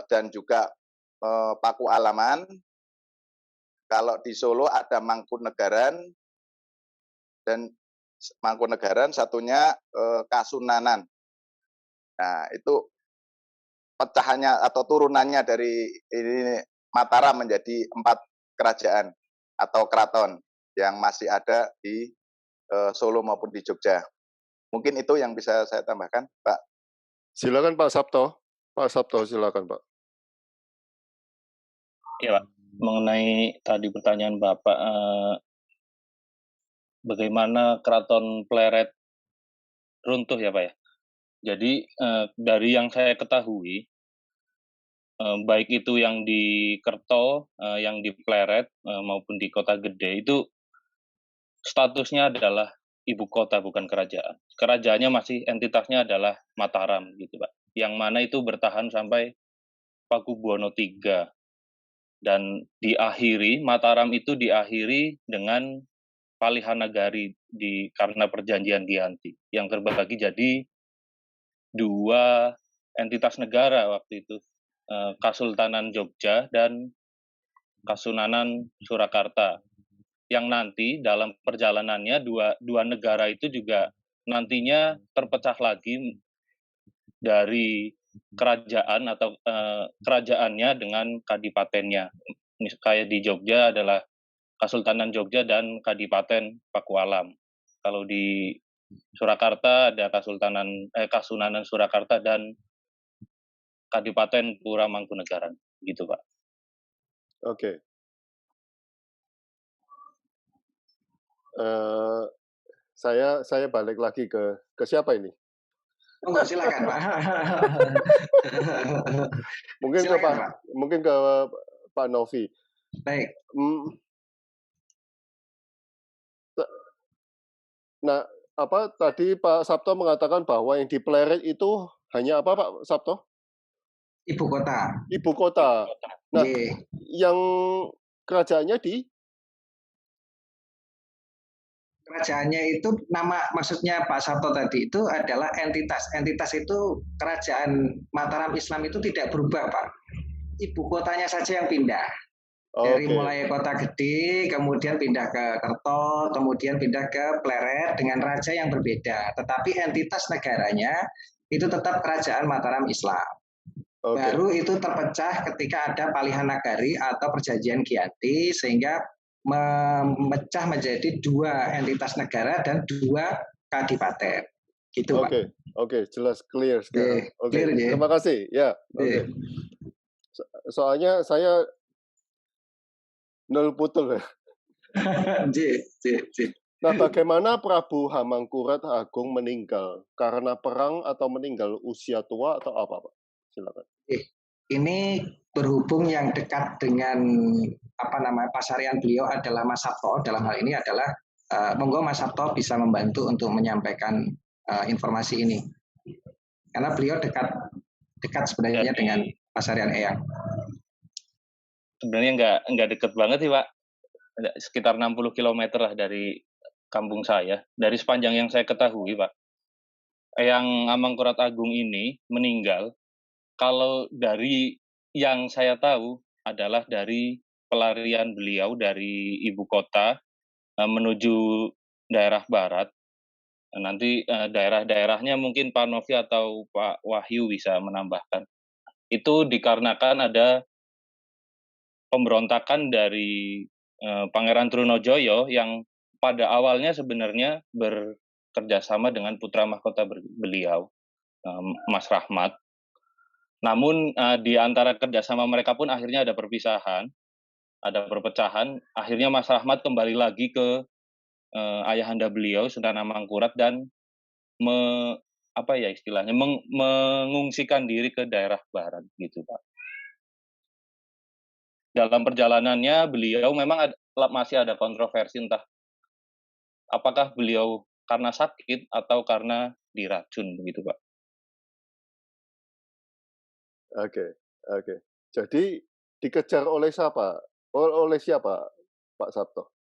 dan juga Paku Alaman. Kalau di Solo ada Mangkunegaran, dan Mangkunegaran satunya Kasunanan. Nah, itu pecahannya atau turunannya dari ini Mataram menjadi 4 kerajaan atau keraton yang masih ada di Solo maupun di Jogja. Mungkin itu yang bisa saya tambahkan, Pak. Silakan Pak Sabto. Pak Sabto, silakan Pak. Ya, Pak. Mengenai tadi pertanyaan Bapak, bagaimana Keraton Pleret runtuh ya Pak ya. Jadi dari yang saya ketahui, baik itu yang di Kerto, yang di Pleret maupun di Kota Gede itu statusnya adalah ibu kota bukan kerajaan. Kerajaannya masih entitasnya adalah Mataram gitu Pak. Yang mana itu bertahan sampai Pakubuwono III. Dan diakhiri, Mataram itu diakhiri dengan Palihanagari karena perjanjian Giyanti yang terbagi jadi 2 entitas negara waktu itu, Kasultanan Jogja dan Kasunanan Surakarta, yang nanti dalam perjalanannya dua negara itu juga nantinya terpecah lagi dari kerajaan atau kerajaannya dengan kadipatennya. Kayak di Jogja adalah Kasultanan Jogja dan Kadipaten Pakualam. Kalau di Surakarta ada Kasunanan Surakarta dan Kadipaten Pura Mangkunegaran, gitu Pak. Oke. Saya balik lagi ke siapa ini? Enggak, silakan Pak. Mungkin ke Pak Novi. Baik. Nah, apa tadi Pak Sabto mengatakan bahwa yang di Pleret itu hanya apa Pak Sabto? Ibu kota. Ibu kota. Nah, yang kerajaannya di? Kerajaannya itu maksudnya Pak Sabto tadi itu adalah entitas. Entitas itu kerajaan Mataram Islam itu tidak berubah Pak. Ibu kotanya saja yang pindah. Dari mulai Kota Gede, kemudian pindah ke Kerto, kemudian pindah ke Pleret dengan raja yang berbeda. Tetapi entitas negaranya itu tetap kerajaan Mataram Islam. Baru itu terpecah ketika ada Palihanagari atau perjanjian Giyanti, sehingga memecah menjadi 2 entitas negara dan 2 kadipaten. Gitu Pak. Oke, jelas, clear sekarang. Oke, terima kasih. Ya, oke. Soalnya saya nol putul ya. Nah, bagaimana Prabu Hamangkurat Agung meninggal? Karena perang atau meninggal usia tua atau apa, Pak? Silakan. Ini berhubung yang dekat dengan pasarian beliau adalah Mas Sabto. Dalam hal ini adalah monggo Mas Sabto bisa membantu untuk menyampaikan informasi ini. Karena beliau dekat sebenarnya dengan pasarian Eyang. Sebenarnya nggak deket banget sih Pak, sekitar 60 km lah dari kampung saya. Dari sepanjang yang saya ketahui Pak, Eyang Amangkurat Agung ini meninggal, kalau dari yang saya tahu adalah dari pelarian beliau dari ibu kota menuju daerah barat, Nanti daerah-daerahnya mungkin Pak Novi atau Pak Wahyu bisa menambahkan. Itu dikarenakan ada pemberontakan dari Pangeran Trunojoyo yang pada awalnya sebenarnya bekerjasama dengan putra mahkota beliau, Mas Rahmat. Namun di antara kerjasama mereka pun akhirnya ada perpisahan, ada perpecahan. Akhirnya Mas Rahmat kembali lagi ke ayahanda beliau Sunan Amangkurat dan mengungsikan diri ke daerah barat gitu, Pak. Dalam perjalanannya beliau memang masih ada kontroversi, entah apakah beliau karena sakit atau karena diracun begitu, Pak. Oke. Jadi dikejar oleh siapa? Oleh siapa, Pak Sabto?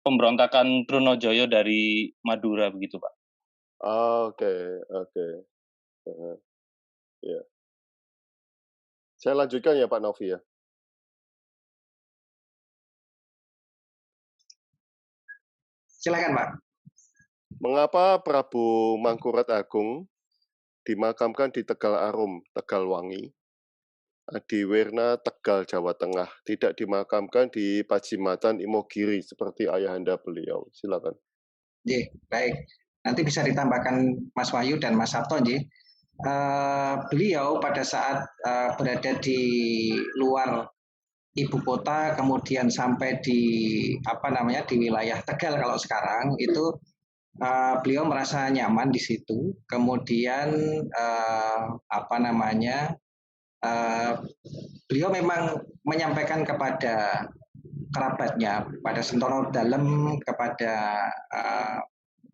Pemberontakan Trunojoyo dari Madura begitu, Pak. Oke. Ya. Saya lanjutkan ya Pak Novi ya. Silakan, Pak. Mengapa Prabu Mangkurat Agung dimakamkan di Tegal Arum, Tegalwangi, Adiwerna, Tegal, Jawa Tengah, tidak dimakamkan di Pacimacan Imogiri seperti ayahanda beliau? Silakan. Baik. Nanti bisa ditambahkan Mas Wahyu dan Mas Sabto, beliau pada saat berada di luar ibu kota, kemudian sampai di di wilayah Tegal kalau sekarang itu beliau merasa nyaman di situ. Kemudian beliau memang menyampaikan kepada kerabatnya, pada Sentono Dalem, kepada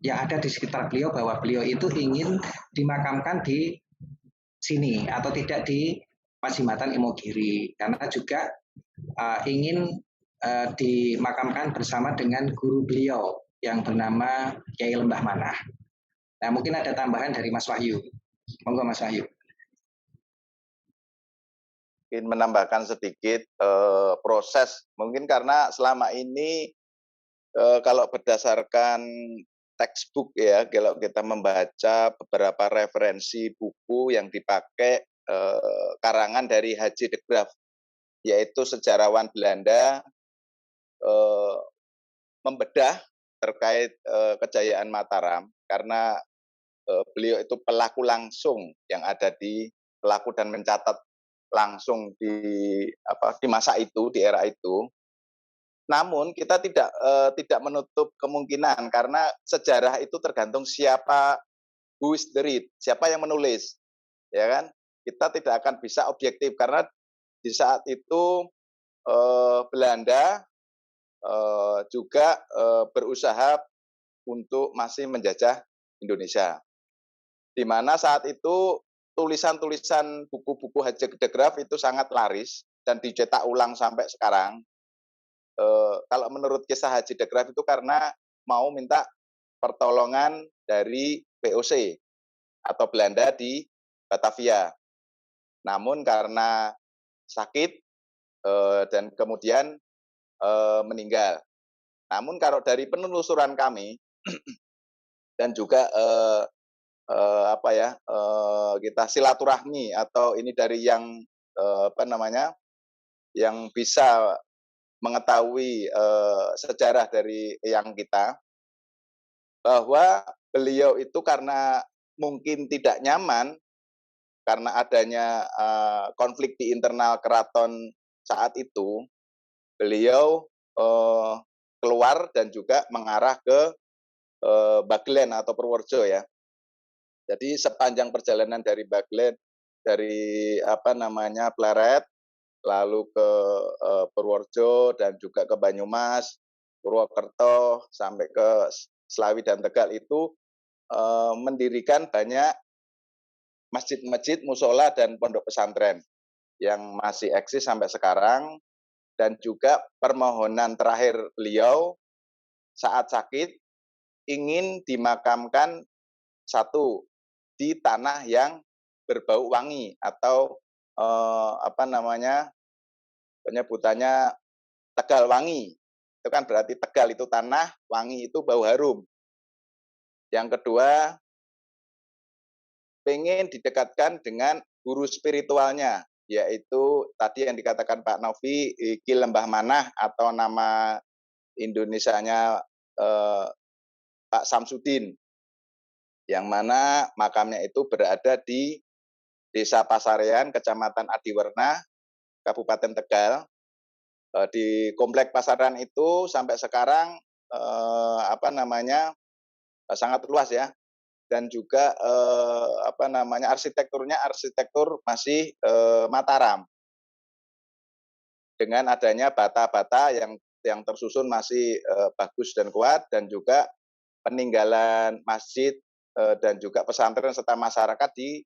yang ada di sekitar beliau bahwa beliau itu ingin dimakamkan di sini atau tidak di Pacimacan Imogiri, karena juga ingin dimakamkan bersama dengan guru beliau yang bernama Kiai Lembah Manah. Nah, mungkin ada tambahan dari Mas Wahyu. Monggo Mas Wahyu. Mungkin menambahkan sedikit proses, mungkin karena selama ini kalau berdasarkan textbook ya, kalau kita membaca beberapa referensi buku yang dipakai karangan dari Haji de Graaf, yaitu sejarawan Belanda, membedah terkait kejayaan Mataram, karena beliau itu pelaku langsung yang ada di pelaku dan mencatat langsung di masa itu, di era itu. Namun kita tidak menutup kemungkinan, karena sejarah itu tergantung siapa, who is the read, siapa yang menulis, ya kan? Kita tidak akan bisa objektif karena di saat itu Belanda juga berusaha untuk masih menjajah Indonesia. Di mana saat itu tulisan-tulisan buku-buku Haji de Graaf itu sangat laris dan dicetak ulang sampai sekarang. Kalau menurut kisah Haji de Graaf itu karena mau minta pertolongan dari VOC atau Belanda di Batavia. Namun karena sakit dan kemudian meninggal. Namun kalau dari penelusuran kami dan juga kita silaturahmi atau ini dari yang yang bisa mengetahui sejarah dari yang kita, bahwa beliau itu karena mungkin tidak nyaman karena adanya konflik di internal keraton saat itu, beliau keluar dan juga mengarah ke Bagelen atau Purworejo ya. Jadi sepanjang perjalanan dari Bagelen, dari Pleret, lalu ke Purworejo dan juga ke Banyumas, Purwokerto sampai ke Slawi dan Tegal itu mendirikan banyak masjid-masjid, musola dan pondok pesantren yang masih eksis sampai sekarang. Dan juga permohonan terakhir beliau saat sakit ingin dimakamkan satu di tanah yang berbau wangi atau penyebutannya Tegal Wangi. itu kan berarti Tegal itu tanah, wangi itu bau harum. Yang kedua, pengen didekatkan dengan guru spiritualnya, yaitu tadi yang dikatakan Pak Novi, Ki Lembah Manah atau nama Indonesianya Pak Samsudin, yang mana makamnya itu berada di Desa Pasarean, Kecamatan Adiwerna, Kabupaten Tegal. Di Komplek Pasarean itu sampai sekarang sangat luas ya, dan juga arsitekturnya arsitektur masih Mataram, dengan adanya bata-bata yang tersusun masih bagus dan kuat, dan juga peninggalan masjid dan juga pesantren serta masyarakat di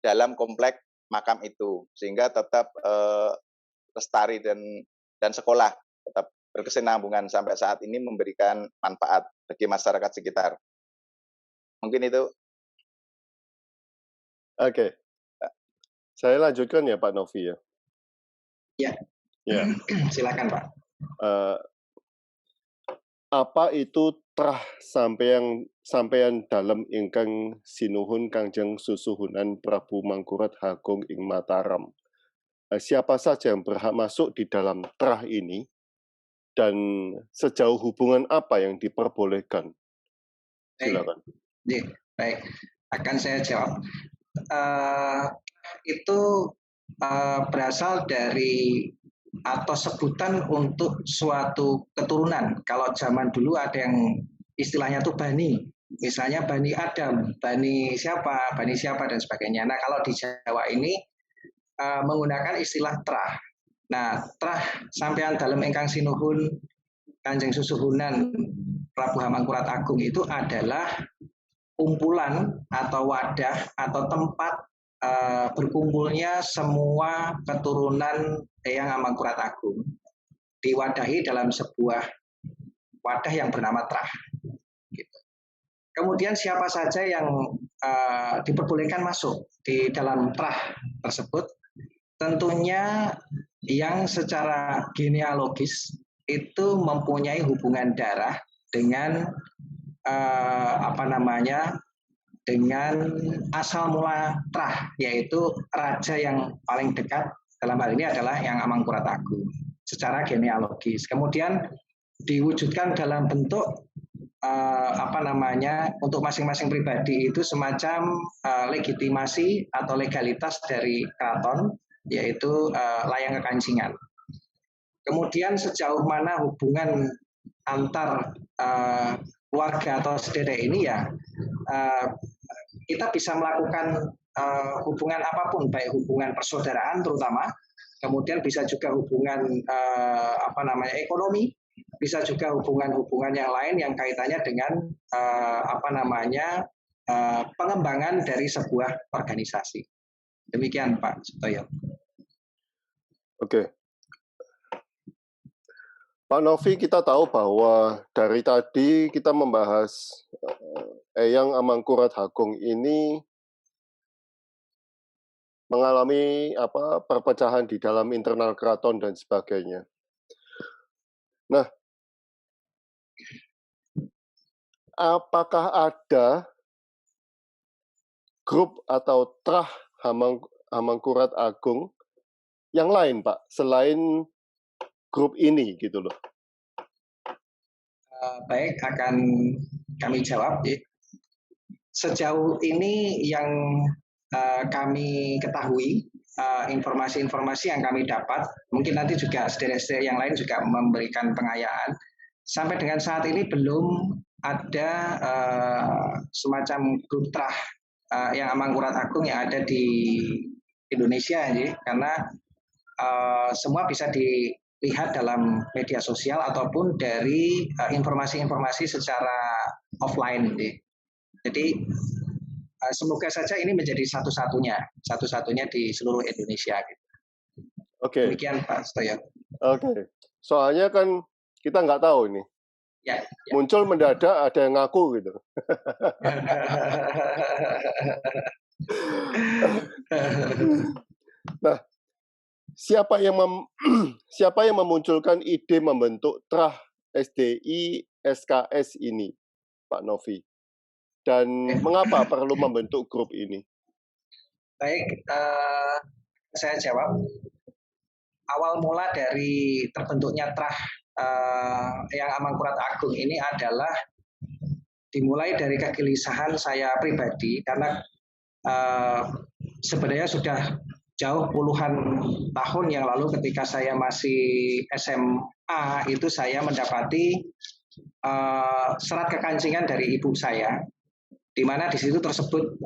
dalam komplek makam itu, sehingga tetap lestari dan sekolah tetap berkesinambungan sampai saat ini, memberikan manfaat bagi masyarakat sekitar. Mungkin itu. Oke. Saya lanjutkan ya Pak Novi ya. Ya. Ya. Silakan Pak. Apa itu trah sampeyan dalam ingkang sinuhun Kangjeng Susuhunan Prabu Mangkurat Agung ing Mataram? Siapa saja yang berhak masuk di dalam trah ini, dan sejauh hubungan apa yang diperbolehkan? Silakan. Baik, akan saya jawab. Itu berasal dari atau sebutan untuk suatu keturunan. Kalau zaman dulu ada yang istilahnya tuh bani, misalnya Bani Adam, Bani siapa, dan sebagainya. Nah, kalau di Jawa ini menggunakan istilah trah. Nah, trah sampean dalem ingkang sinuhun Kanjeng Susuhunan Prabu Hamangkurat Agung itu adalah kumpulan atau wadah atau tempat berkumpulnya semua keturunan Eyang Amangkurat Agung, diwadahi dalam sebuah wadah yang bernama trah. Gitu. Kemudian siapa saja yang diperbolehkan masuk di dalam trah tersebut? Tentunya yang secara genealogis itu mempunyai hubungan darah dengan dengan asal mula trah, yaitu raja yang paling dekat dalam hal ini adalah yang Amangkurat Agung secara genealogis. Kemudian diwujudkan dalam bentuk untuk masing-masing pribadi itu semacam legitimasi atau legalitas dari keraton, yaitu layang kekancingan. Kemudian sejauh mana hubungan antar keluarga atau sedherek ini ya, kita bisa melakukan hubungan apapun, baik hubungan persaudaraan terutama, kemudian bisa juga hubungan ekonomi, bisa juga hubungan-hubungan yang lain yang kaitannya dengan pengembangan dari sebuah organisasi. Demikian Pak Sutoyo. Oke. Pak Novi, kita tahu bahwa dari tadi kita membahas Eyang Amangkurat Agung ini mengalami perpecahan di dalam internal keraton dan sebagainya. Nah, apakah ada grup atau trah Hamangkurat Agung yang lain, Pak, selain grup ini gitu loh? Baik, akan kami jawab. Sejauh ini yang kami ketahui, informasi-informasi yang kami dapat, mungkin nanti juga sederek-sederek yang lain juga memberikan pengayaan. Sampai dengan saat ini belum ada semacam grup trah yang Amangkurat Agung yang ada di Indonesia, karena semua bisa dilihat dalam media sosial ataupun dari informasi-informasi secara offline. Jadi semoga saja ini menjadi satu-satunya di seluruh Indonesia. Oke. Demikian Pak Sutoyo. Oke. Soalnya kan kita nggak tahu ini. Ya. Muncul mendadak ada yang ngaku gitu. Nah, siapa yang memunculkan ide membentuk trah SDI SKS ini, Pak Novi? Dan mengapa perlu membentuk grup ini? Baik, saya jawab. Awal mula dari terbentuknya Trah yang Amangkurat Agung ini adalah dimulai dari kegelisahan saya pribadi karena sebenarnya sudah jauh puluhan tahun yang lalu ketika saya masih SMA itu saya mendapati serat kekancingan dari ibu saya, di mana di situ tersebut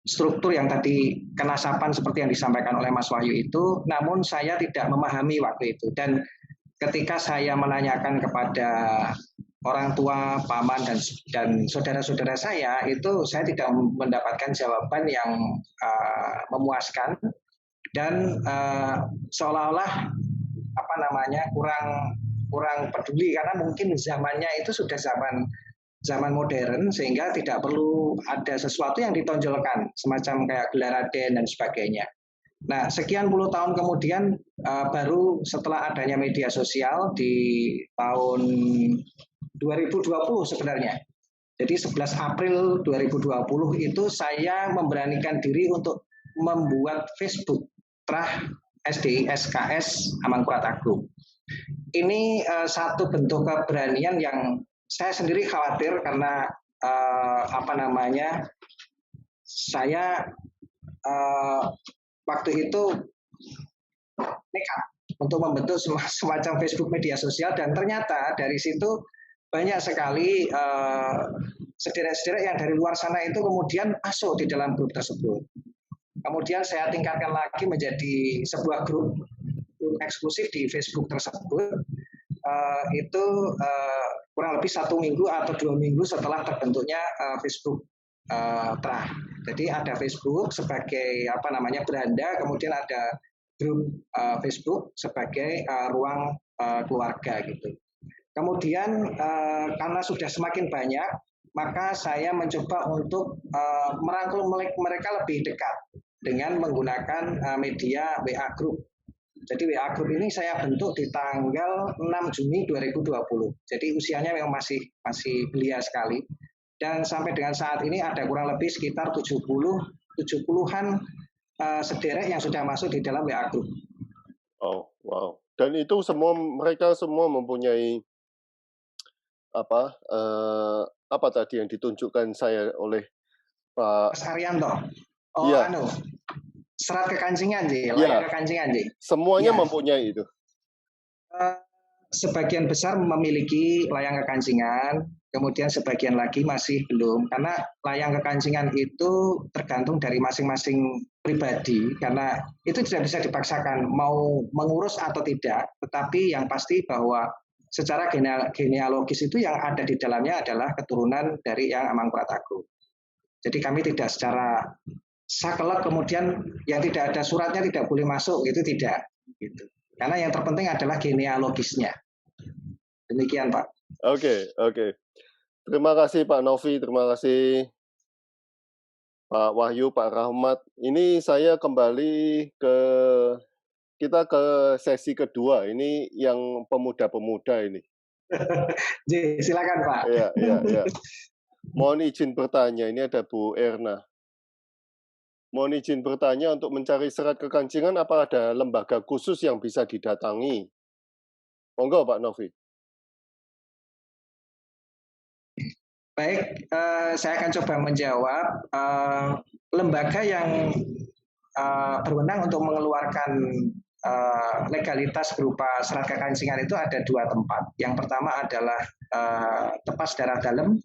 struktur yang tadi kenasapan seperti yang disampaikan oleh Mas Wahyu itu, namun saya tidak memahami waktu itu. Dan ketika saya menanyakan kepada orang tua, paman, dan saudara-saudara saya, itu saya tidak mendapatkan jawaban yang memuaskan dan seolah-olah kurang peduli karena mungkin zamannya itu sudah zaman modern sehingga tidak perlu ada sesuatu yang ditonjolkan semacam kayak gelar raden dan sebagainya. Nah, sekian puluh tahun kemudian baru setelah adanya media sosial di tahun 2020 sebenarnya. Jadi 11 April 2020 itu saya memberanikan diri untuk membuat Facebook Trah SDI SKS Amangkurat Agung. Ini satu bentuk keberanian yang saya sendiri khawatir karena saya waktu itu nekat untuk membentuk semacam Facebook media sosial dan ternyata dari situ banyak sekali sederek-sederek yang dari luar sana itu kemudian masuk di dalam grup tersebut. Kemudian saya tingkatkan lagi menjadi sebuah grup eksklusif di Facebook tersebut. Itu kurang lebih 1 minggu atau 2 minggu setelah terbentuknya Facebook Trah. Jadi ada Facebook sebagai beranda, kemudian ada grup Facebook sebagai ruang keluarga gitu. Kemudian karena sudah semakin banyak, maka saya mencoba untuk merangkul mereka lebih dekat dengan menggunakan media WA Group. Jadi WA Group ini saya bentuk di tanggal 6 Juni 2020. Jadi usianya memang masih belia sekali. Dan sampai dengan saat ini ada kurang lebih sekitar 70-an sederek yang sudah masuk di dalam WA Group. Oh, wow. Dan itu mereka semua mempunyai apa tadi yang ditunjukkan saya oleh Pak Mas Arianto. Oh, iya. Serat kekancingan layar kekancingan Semuanya mempunyai itu. Sebagian besar memiliki layang kekancingan, kemudian sebagian lagi masih belum karena layang kekancingan itu tergantung dari masing-masing pribadi karena itu tidak bisa dipaksakan mau mengurus atau tidak, tetapi yang pasti bahwa secara genealogis itu yang ada di dalamnya adalah keturunan dari Yang Amangkurat Agung. Jadi kami tidak secara saklek kemudian yang tidak ada suratnya tidak boleh masuk, itu tidak gitu. Karena yang terpenting adalah genealogisnya. Demikian, Pak. Oke. Terima kasih Pak Novi, terima kasih Pak Wahyu, Pak Rahmat. Ini saya kembali kita ke sesi kedua. Ini yang pemuda-pemuda ini. Silakan, Pak. Iya. Mohon izin bertanya, ini ada Bu Erna. Mohon izin bertanya, untuk mencari serat kekancingan, apa ada lembaga khusus yang bisa didatangi? Monggo, Pak Novi. Baik, saya akan coba menjawab. Lembaga yang berwenang untuk mengeluarkan legalitas berupa serat kekancingan itu ada 2 tempat. Yang pertama adalah Tepas Darah Dalem,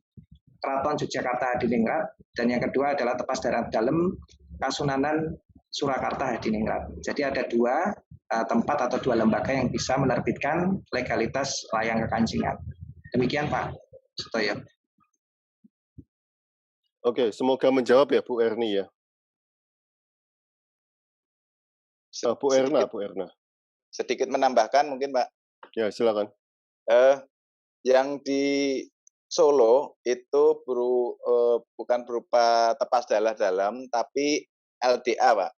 Keraton Yogyakarta Hadiningrat, dan yang kedua adalah Tepas Darah Dalem, Kasunanan Surakarta Hadiningrat. Jadi ada 2 tempat atau 2 lembaga yang bisa menerbitkan legalitas layang kekancingan. Demikian Pak Sutoyo. Oke, semoga menjawab ya Bu Erni ya. Bu Erna. Sedikit menambahkan mungkin Pak. Ya, silakan. Yang di Solo itu bukan berupa Tepas Darah Dalem, tapi LDA, Pak.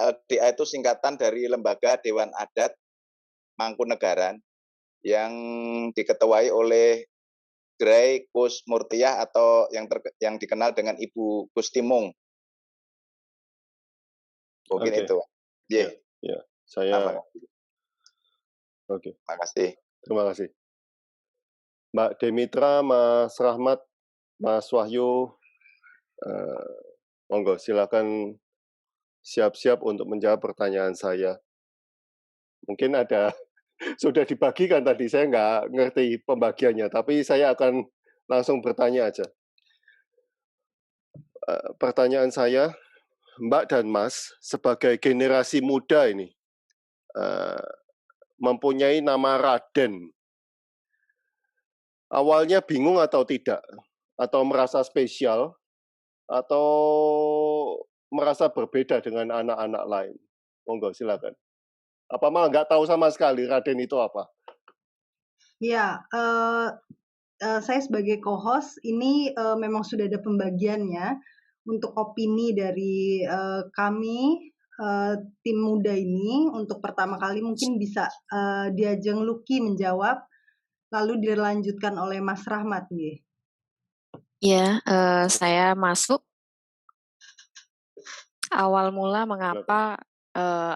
LDA itu singkatan dari Lembaga Dewan Adat Mangkunegaran. yang diketuai oleh Gray Kus Murtiah atau yang dikenal dengan Ibu Kustimung. Mungkin Oke. itu. Ya, ya. Saya oke. Terima kasih. Terima kasih. Mbak Demitra, Mas Rahmat, Mas Wahyu, monggo silakan siap-siap untuk menjawab pertanyaan saya. Mungkin ada sudah dibagikan tadi, saya nggak ngerti pembagiannya, tapi saya akan langsung bertanya aja. Pertanyaan saya, Mbak dan Mas, sebagai generasi muda ini, mempunyai nama Raden. Awalnya bingung atau tidak? Atau merasa spesial? Atau merasa berbeda dengan anak-anak lain? Monggo, silakan. Apa malah nggak tahu sama sekali Raden itu apa? Ya, saya sebagai co-host ini memang sudah ada pembagiannya untuk opini dari kami tim muda ini. Untuk pertama kali mungkin bisa Diajeng Lucky menjawab, lalu dilanjutkan oleh Mas Rahmat nih. Ya, saya masuk. Awal mula mengapa?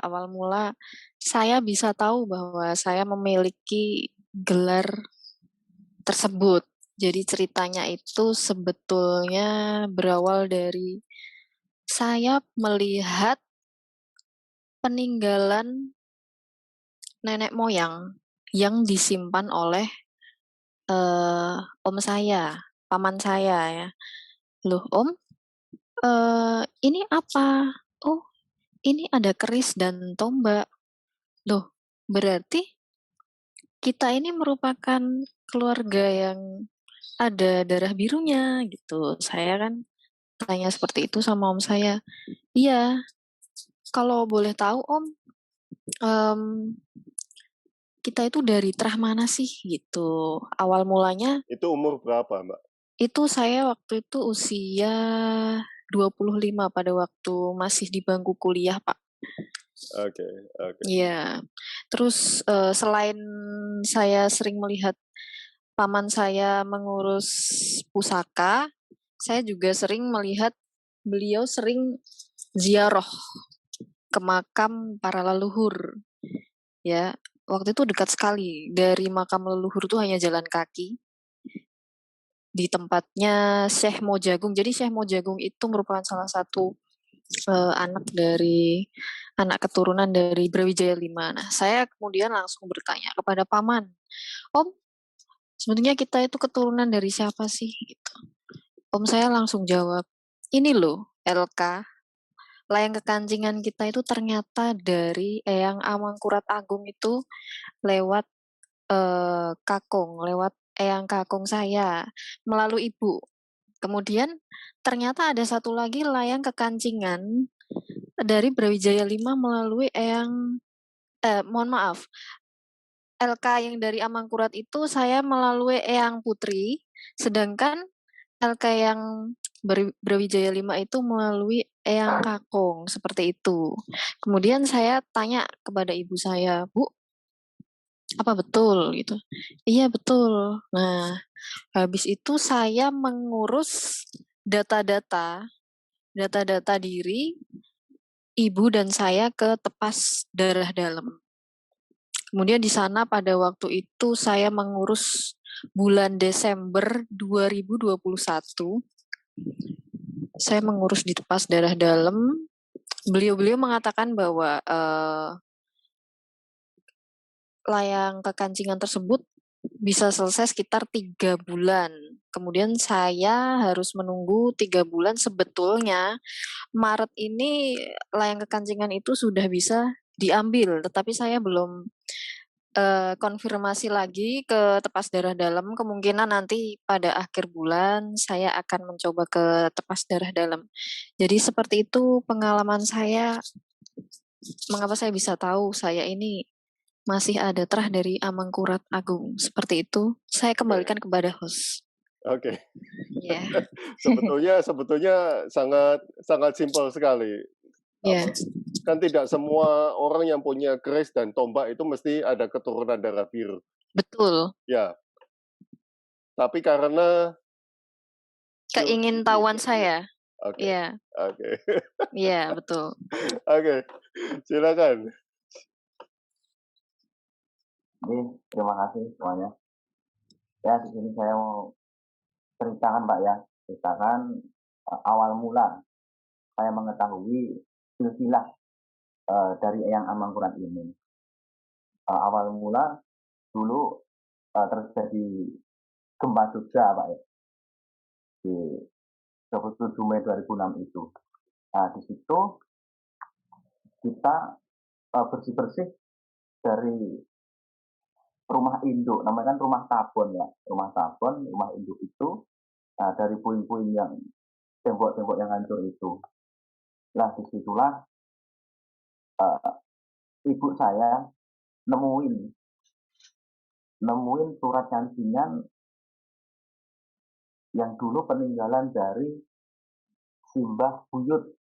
Awal mula saya bisa tahu bahwa saya memiliki gelar tersebut. Jadi ceritanya itu sebetulnya berawal dari saya melihat peninggalan nenek moyang yang disimpan oleh om saya, paman saya ya. Loh om, ini apa? Oh, ini ada keris dan tombak. Loh, berarti kita ini merupakan keluarga yang ada darah birunya gitu. Saya kan tanya seperti itu sama om saya. Iya, kalau boleh tahu om, kita itu dari terah mana sih gitu. Awal mulanya. Itu umur berapa, Mbak? Itu saya waktu itu usia 25 pada waktu masih di bangku kuliah, Pak. Oke. Iya. Terus selain saya sering melihat paman saya mengurus pusaka, saya juga sering melihat beliau sering ziarah ke makam para leluhur. Ya, waktu itu dekat sekali. Dari makam leluhur itu hanya jalan kaki. Di tempatnya Syekh Mojagung. Jadi Syekh Mojagung itu merupakan salah satu anak keturunan dari Brawijaya V. Nah, saya kemudian langsung bertanya kepada paman, Om, sebenarnya kita itu keturunan dari siapa sih? Gitu. Om saya langsung jawab, ini loh LK, layang kekancingan kita itu ternyata dari Eyang Amangkurat Agung itu lewat kakung, lewat Eyang kakung saya, melalui ibu. Kemudian ternyata ada satu lagi layang kekancingan dari Brawijaya V melalui Eyang, mohon maaf, LK yang dari Amangkurat itu saya melalui Eyang Putri, sedangkan LK yang Brawijaya V itu melalui Eyang Kakung, seperti itu. Kemudian saya tanya kepada ibu saya, Bu, apa betul gitu? Iya betul. Nah, habis itu saya mengurus data-data diri ibu dan saya ke Tepas Darah Dalam. Kemudian di sana pada waktu itu saya mengurus bulan Desember 2021. Saya mengurus di Tepas Darah Dalam. Beliau mengatakan bahwa layang kekancingan tersebut bisa selesai sekitar 3 bulan. Kemudian saya harus menunggu 3 bulan. Sebetulnya Maret ini layang kekancingan itu sudah bisa diambil, tetapi saya belum konfirmasi lagi ke Tepas Darah Dalam. Kemungkinan nanti pada akhir bulan saya akan mencoba ke Tepas Darah Dalam. Jadi seperti itu pengalaman saya. Mengapa saya bisa tahu saya ini masih ada terah dari Amangkurat Agung. Seperti itu. Saya kembalikan kepada host. Oke. Yeah. Sebetulnya sangat simpel sekali. Yeah. Kan tidak semua orang yang punya keris dan tombak itu mesti ada keturunan darah biru. Betul. Ya. Tapi karena Keingintahuan saya. Oke. Iya. Oke. Iya, betul. Oke. Silakan. Terima kasih semuanya. Ya, di sini saya mau ceritakan Pak ya, ceritakan awal mula saya mengetahui silsilah dari Eyang Amangkurat ini. Awal mula dulu terjadi gempa Jogja Pak ya, di 27 Mei 2006 itu. Nah, di situ kita bersih-bersih dari rumah induk, namanya kan rumah tabon ya, rumah tabon, rumah induk itu dari puing-puing yang tembok-tembok yang hancur itu. Lah disitulah ibu saya nemuin surat cancingan yang dulu peninggalan dari Simbah Buyut.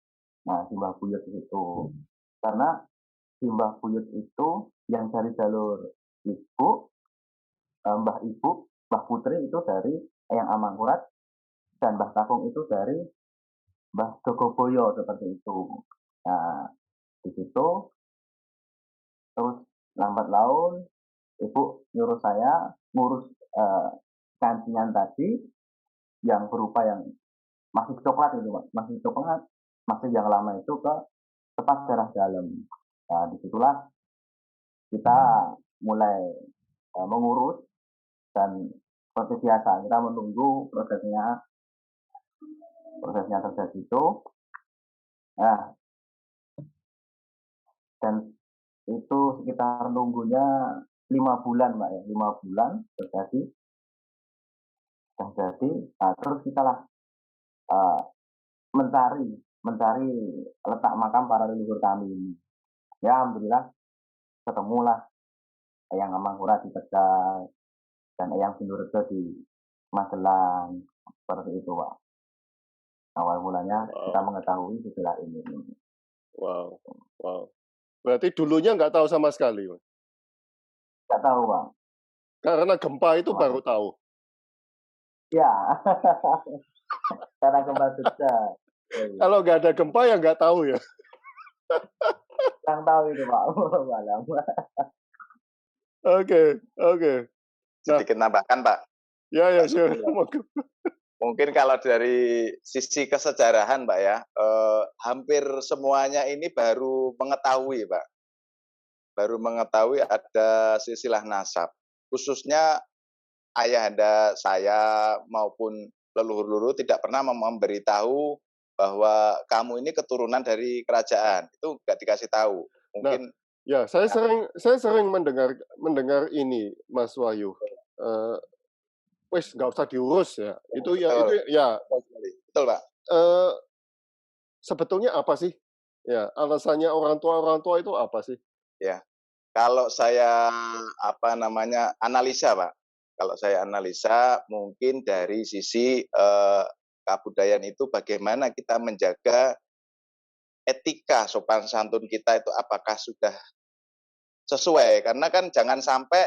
Nah, Simbah Buyut itu karena Simbah Buyut itu yang dari jalur ibu, Mbah Putri itu dari Eyang Amangkurat, dan Mbah Kakung itu dari Mbah Jogoboyo seperti itu. Nah, di situ terus lambat laun ibu nyuruh saya ngurus cancingan tadi yang berupa yang masih coklat itu Pak, masih coklat, masih yang lama itu ke tepat darah dalam. Nah, disitulah kita mulai mengurus dan seperti biasa kita menunggu prosesnya terjadi itu. Nah, dan itu sekitar nunggunya 5 bulan Mbak ya, 5 bulan terjadi. Nah, terus kita lah mencari letak makam para leluhur kami ini. Ya, alhamdulillah ketemulah Eyang Amangkurat di Tegal dan Eyang Sindurjo di Magelang, seperti itu Pak. Awal mulanya kita mengetahui silsilah ini. Wow. Berarti dulunya nggak tahu sama sekali, Pak? Nggak tahu Pak. Karena gempa itu baru tahu. Ya, karena gempa Jogja. Kalau nggak ada gempa ya nggak tahu ya. Yang tahu itu Pak. Malam. Oke. Sedikit nambahkan Pak. Ya, sure. Mungkin kalau dari sisi kesejarahan Pak ya, hampir semuanya ini baru mengetahui Pak. Baru mengetahui ada silsilah nasab. Khususnya ayahanda saya maupun leluhur-leluhur tidak pernah memberitahu bahwa kamu ini keturunan dari kerajaan. Itu nggak dikasih tahu. Mungkin saya sering mendengar ini Mas Wahyu. Wes nggak usah diurus ya. Itu ya. Betul Pak. Sebetulnya apa sih? Ya, alasannya orang tua itu apa sih? Ya. Kalau saya analisa Pak. Kalau saya analisa mungkin dari sisi kebudayaan itu bagaimana kita menjaga etika sopan santun kita itu apakah sudah sesuai, karena kan jangan sampai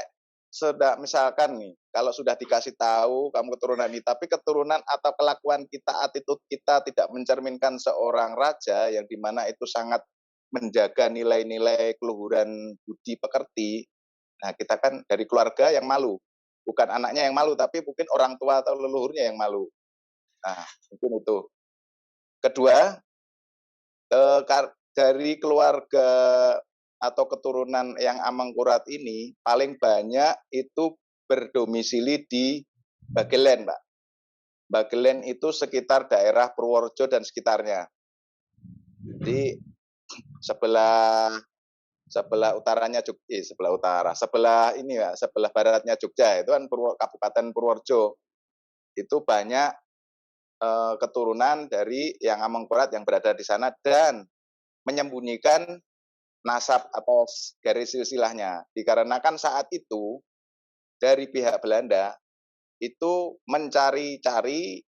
misalkan nih kalau sudah dikasih tahu kamu keturunan ini tapi keturunan atau kelakuan kita, attitude kita tidak mencerminkan seorang raja yang dimana itu sangat menjaga nilai-nilai keluhuran budi pekerti. Nah, kita kan dari keluarga yang malu, bukan anaknya yang malu tapi mungkin orang tua atau leluhurnya yang malu. Nah, mungkin itu. Kedua, dari keluarga atau keturunan yang Amangkurat ini paling banyak itu berdomisili di Bagelen, Pak. Bagelen itu sekitar daerah Purworejo dan sekitarnya. Jadi sebelah utaranya sebelah baratnya Jogja itu kan Kabupaten Purworejo. Itu banyak keturunan dari yang Amangkurat yang berada di sana dan menyembunyikan nasab atau garis silsilahnya. Dikarenakan saat itu dari pihak Belanda itu mencari-cari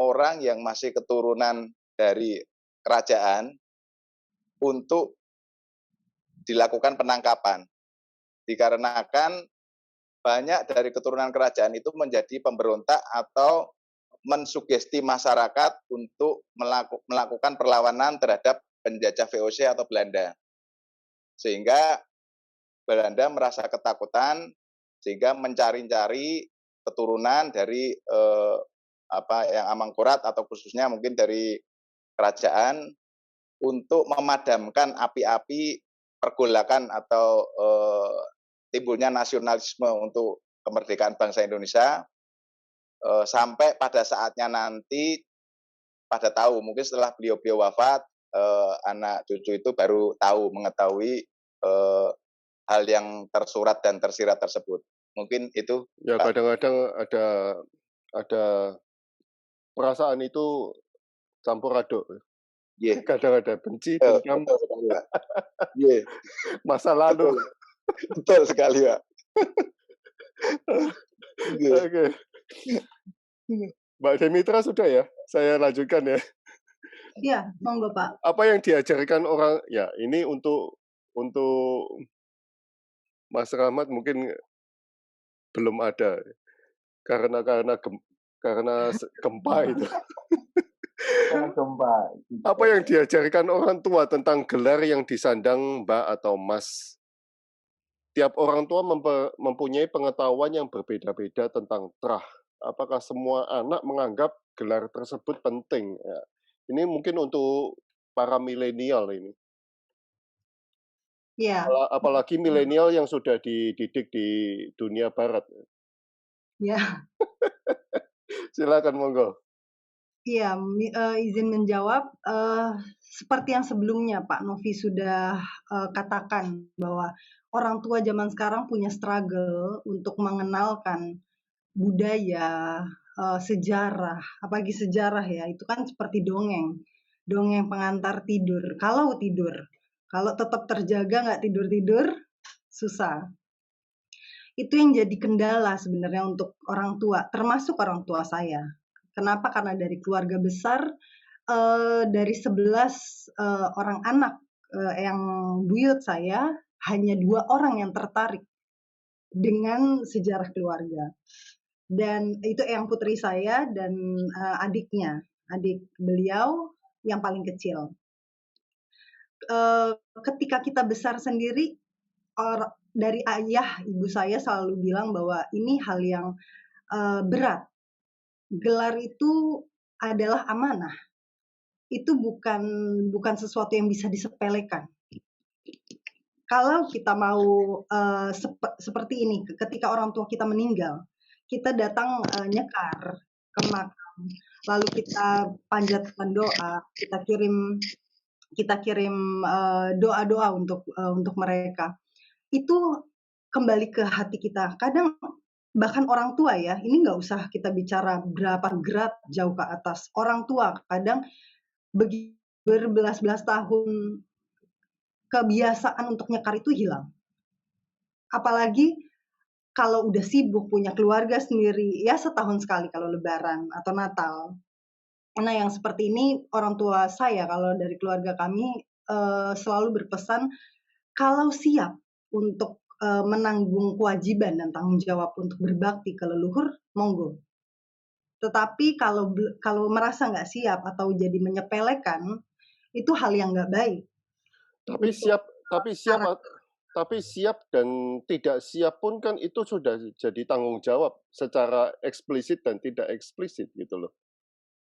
orang yang masih keturunan dari kerajaan untuk dilakukan penangkapan. Dikarenakan banyak dari keturunan kerajaan itu menjadi pemberontak atau mensugesti masyarakat untuk melakukan perlawanan terhadap penjajah VOC atau Belanda. Sehingga Belanda merasa ketakutan, sehingga mencari-cari keturunan dari yang Amangkurat atau khususnya mungkin dari kerajaan untuk memadamkan api-api pergolakan atau timbulnya nasionalisme untuk kemerdekaan bangsa Indonesia, sampai pada saatnya nanti pada tahu, mungkin setelah beliau wafat, anak cucu itu baru mengetahui hal yang tersurat dan tersirat tersebut. Mungkin itu. Ya, kadang-kadang ada perasaan itu campur aduk. Yeah. Kadang ada benci, dendam, yeah. masa lalu. Betul sekali, Pak. Oke. Mbak Demitra sudah ya? Saya lanjutkan ya. Iya, monggo Pak. Apa yang diajarkan orang, ya ini untuk Mas Rahmat mungkin belum ada karena gempa itu. Gempa. Apa yang diajarkan orang tua tentang gelar yang disandang Mbak atau Mas? Tiap orang tua mempunyai pengetahuan yang berbeda-beda tentang terah. Apakah semua anak menganggap gelar tersebut penting? Ya. Ini mungkin untuk para milenial ini. Ya. Apalagi milenial yang sudah dididik di dunia barat. Ya. Silakan monggo. Iya, izin menjawab. Seperti yang sebelumnya Pak Novi sudah katakan bahwa orang tua zaman sekarang punya struggle untuk mengenalkan budaya, sejarah, apalagi sejarah ya, itu kan seperti dongeng pengantar tidur. Kalau tetap terjaga nggak tidur-tidur, susah. Itu yang jadi kendala sebenarnya untuk orang tua, termasuk orang tua saya. Kenapa? Karena dari keluarga besar, dari 11 orang anak yang buyut saya, hanya 2 orang yang tertarik dengan sejarah keluarga. Dan itu yang putri saya dan adiknya, adik beliau yang paling kecil. Ketika kita besar sendiri, dari ayah ibu saya selalu bilang bahwa ini hal yang berat. Gelar itu adalah amanah. Itu bukan sesuatu yang bisa disepelekan. Kalau kita mau seperti ini, ketika orang tua kita meninggal, kita datang nyekar ke makam, lalu kita panjatkan doa, kita kirim doa-doa untuk mereka. Itu kembali ke hati kita. Kadang bahkan orang tua ya, ini nggak usah kita bicara berapa grad jauh ke atas. Orang tua kadang berbelas-belas tahun kebiasaan untuk nyekar itu hilang. Apalagi kalau udah sibuk punya keluarga sendiri, ya setahun sekali kalau Lebaran atau Natal. Nah yang seperti ini orang tua saya kalau dari keluarga kami selalu berpesan kalau siap untuk menanggung kewajiban dan tanggung jawab untuk berbakti ke leluhur, monggo. Tetapi kalau merasa nggak siap atau jadi menyepelekan, itu hal yang nggak baik. Tapi siap dan tidak siap pun kan itu sudah jadi tanggung jawab secara eksplisit dan tidak eksplisit gitu loh.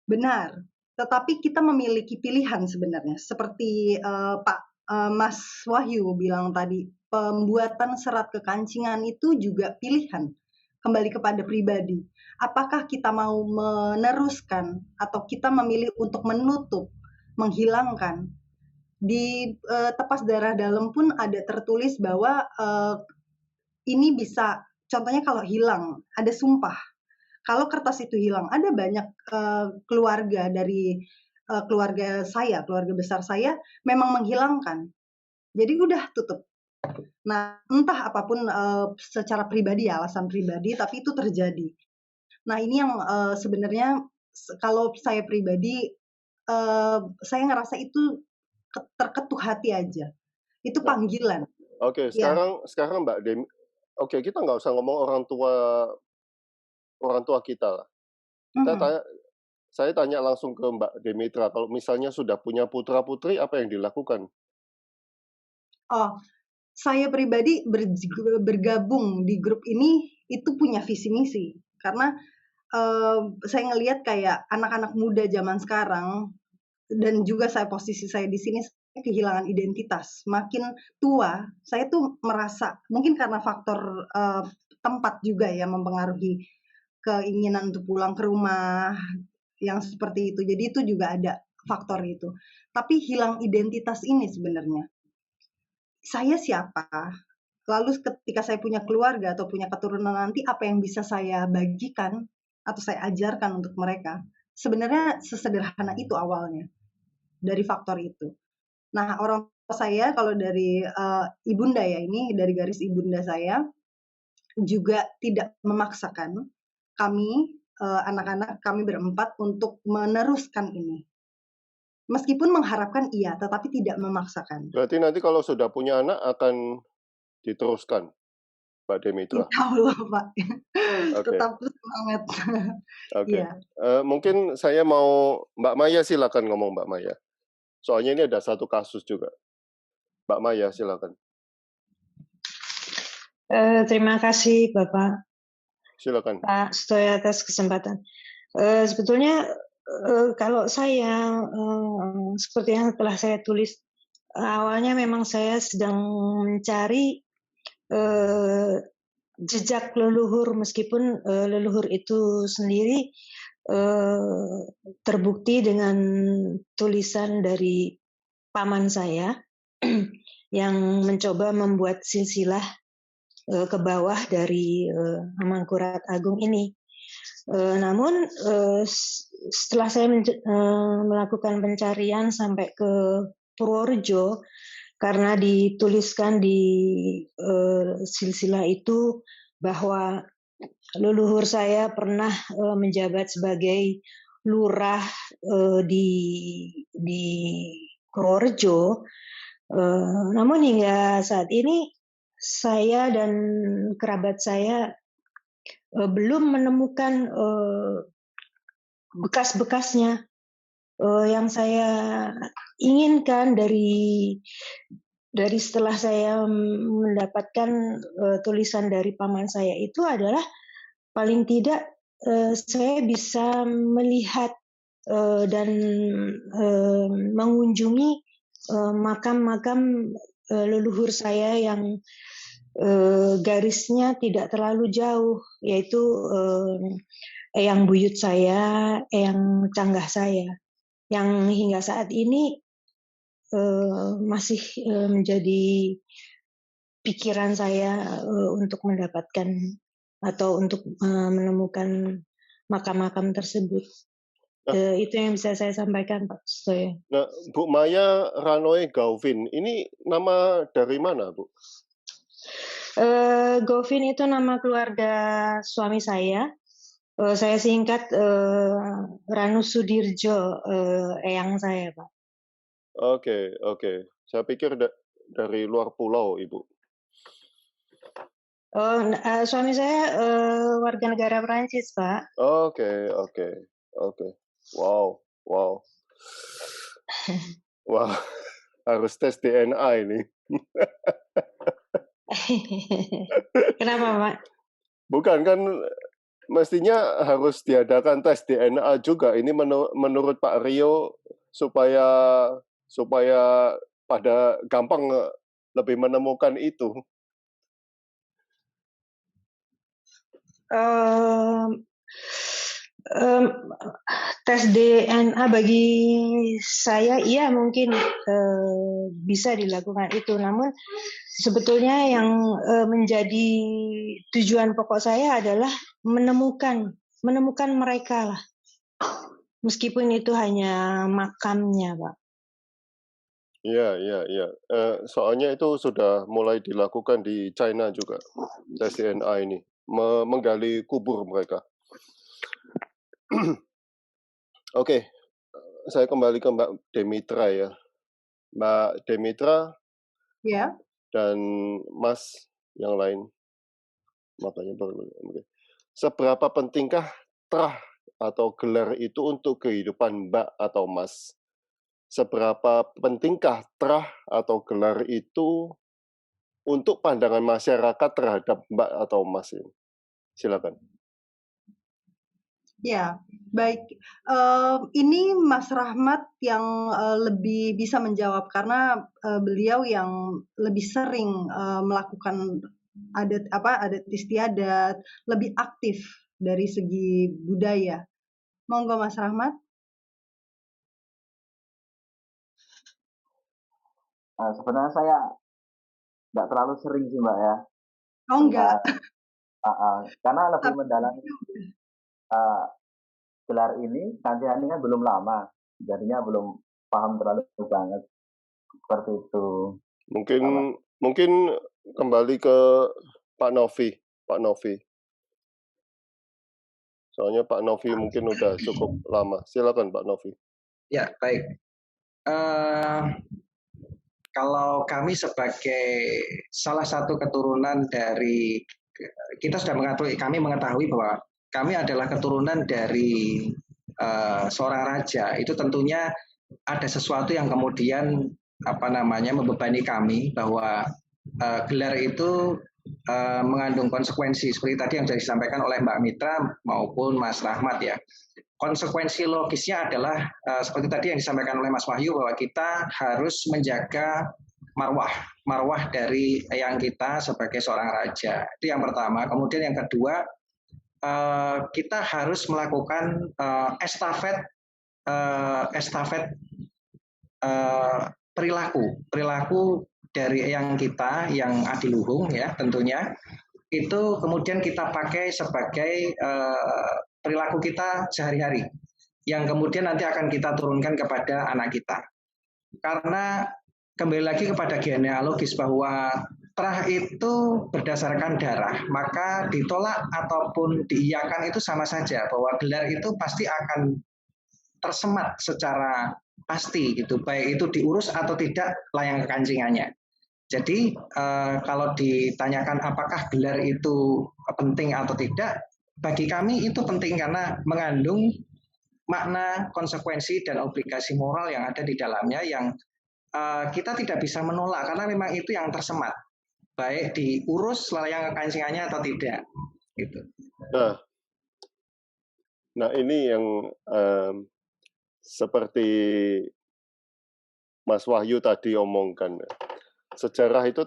Benar, tetapi kita memiliki pilihan sebenarnya. Seperti Mas Wahyu bilang tadi, pembuatan serat kekancingan itu juga pilihan. Kembali kepada pribadi. Apakah kita mau meneruskan atau kita memilih untuk menutup, menghilangkan. Di tepas darah dalam pun ada tertulis bahwa ini bisa, contohnya kalau hilang, ada sumpah. Kalau kertas itu hilang, ada banyak keluarga dari keluarga saya, keluarga besar saya, memang menghilangkan. Jadi udah tutup. Nah, entah apapun secara pribadi ya, alasan pribadi, tapi itu terjadi. Nah, ini yang sebenarnya kalau saya pribadi, saya ngerasa itu terketuk hati aja. Itu panggilan. Oke, sekarang Mbak Oke, kita nggak usah ngomong orang tua kita lah. Kita Mhm. tanya, saya tanya langsung ke Mbak Demitra, kalau misalnya sudah punya putra-putri, apa yang dilakukan? Oh, saya pribadi bergabung di grup ini itu punya visi misi. Karena, saya ngelihat kayak anak-anak muda zaman sekarang dan juga posisi saya di sini, saya kehilangan identitas. Makin tua, saya tuh merasa mungkin karena faktor, tempat juga ya mempengaruhi keinginan untuk pulang ke rumah yang seperti itu. Jadi itu juga ada faktor itu. Tapi hilang identitas ini sebenarnya. Saya siapa? Lalu ketika saya punya keluarga atau punya keturunan nanti, apa yang bisa saya bagikan atau saya ajarkan untuk mereka? Sebenarnya sesederhana itu awalnya, dari faktor itu. Nah, orang tua saya kalau dari, ibunda ya ini, dari garis ibunda saya, juga tidak memaksakan kami, anak-anak kami berempat untuk meneruskan ini. Meskipun mengharapkan iya, tetapi tidak memaksakan. Berarti nanti kalau sudah punya anak akan diteruskan, Mbak Demitra? Insya Allah, Pak. Oke. Tetap semangat. Oke. Iya. Mungkin saya mau Mbak Maya silakan ngomong, Mbak Maya. Soalnya ini ada satu kasus juga. Mbak Maya silakan. Terima kasih Bapak Silakan. Pak Stoy atas kesempatan. Sebetulnya kalau saya seperti yang telah saya tulis awalnya memang saya sedang mencari jejak leluhur, meskipun leluhur itu sendiri terbukti dengan tulisan dari paman saya yang mencoba membuat silsilah ke bawah dari Mangkurat Agung ini. Namun setelah saya melakukan pencarian sampai ke Purworejo, karena dituliskan di silsilah itu bahwa leluhur saya pernah menjabat sebagai lurah di Purworejo. Namun hingga saat ini saya dan kerabat saya belum menemukan bekas-bekasnya. Yang saya inginkan dari setelah saya mendapatkan tulisan dari paman saya itu adalah paling tidak saya bisa melihat dan mengunjungi makam-makam leluhur saya yang garisnya tidak terlalu jauh, yaitu eyang buyut saya, eyang canggah saya, yang hingga saat ini masih menjadi pikiran saya untuk mendapatkan atau untuk menemukan makam-makam tersebut. Itu yang bisa saya sampaikan, Pak Stoy. Nah, Bu Maya Ranoe Gauvin, ini nama dari mana, Bu? Gauvin itu nama keluarga suami saya. Saya singkat Ranu Sudirjo, eyang saya, Pak. Oke. Saya pikir dari luar pulau, Ibu. Suami saya warga negara Perancis, Pak. Oke. Wow. Wah, harus tes DNA ini. Kenapa, Pak? Bukan, kan mestinya harus diadakan tes DNA juga. Ini menurut Pak Rio supaya pada gampang lebih menemukan itu. Tes DNA bagi saya iya mungkin bisa dilakukan itu, namun sebetulnya yang menjadi tujuan pokok saya adalah menemukan mereka lah, meskipun itu hanya makamnya, Pak. Iya. Soalnya itu sudah mulai dilakukan di China juga, tes DNA ini, menggali kubur mereka. Oke, saya kembali ke Mbak Demitra ya. Mbak Demitra Ya. dan Mas yang lain. makanya perlu. Oke. Seberapa pentingkah trah atau gelar itu untuk kehidupan Mbak atau Mas? Seberapa pentingkah trah atau gelar itu untuk pandangan masyarakat terhadap Mbak atau Mas ini? Silakan. Ya, baik. Ini Mas Rahmat yang lebih bisa menjawab karena beliau yang lebih sering melakukan adat istiadat, lebih aktif dari segi budaya. Monggo Mas Rahmat. Sebenarnya saya nggak terlalu sering sih Mbak ya. Oh enggak. Karena lebih mendalami gelar ini, Kantiani kan belum lama, jadinya belum paham terlalu banget seperti itu. Mungkin kembali ke Pak Novi. Soalnya Pak Novi mungkin udah cukup lama. Silakan Pak Novi. Ya, baik. Kalau kami sebagai salah satu keturunan dari, kita sudah kami mengetahui bahwa kami adalah keturunan dari seorang raja. Itu tentunya ada sesuatu yang kemudian membebani kami bahwa gelar itu mengandung konsekuensi seperti tadi yang sudah disampaikan oleh Mbak Mitra maupun Mas Rahmat ya. Konsekuensi logisnya adalah seperti tadi yang disampaikan oleh Mas Wahyu bahwa kita harus menjaga marwah dari yang kita sebagai seorang raja. Itu yang pertama. Kemudian yang kedua, kita harus melakukan estafet perilaku dari yang kita yang adiluhung ya tentunya itu kemudian kita pakai sebagai perilaku kita sehari-hari yang kemudian nanti akan kita turunkan kepada anak kita. Karena kembali lagi kepada genealogis bahwa trah itu berdasarkan darah, maka ditolak ataupun diiyakan itu sama saja, bahwa gelar itu pasti akan tersemat secara pasti gitu, baik itu diurus atau tidak layang kekancingannya. Jadi kalau ditanyakan apakah gelar itu penting atau tidak, bagi kami itu penting karena mengandung makna, konsekuensi, dan obligasi moral yang ada di dalamnya yang kita tidak bisa menolak karena memang itu yang tersemat, baik diurus layang kekancingannya atau tidak. Gitu. Nah ini yang seperti Mas Wahyu tadi omongkan, sejarah itu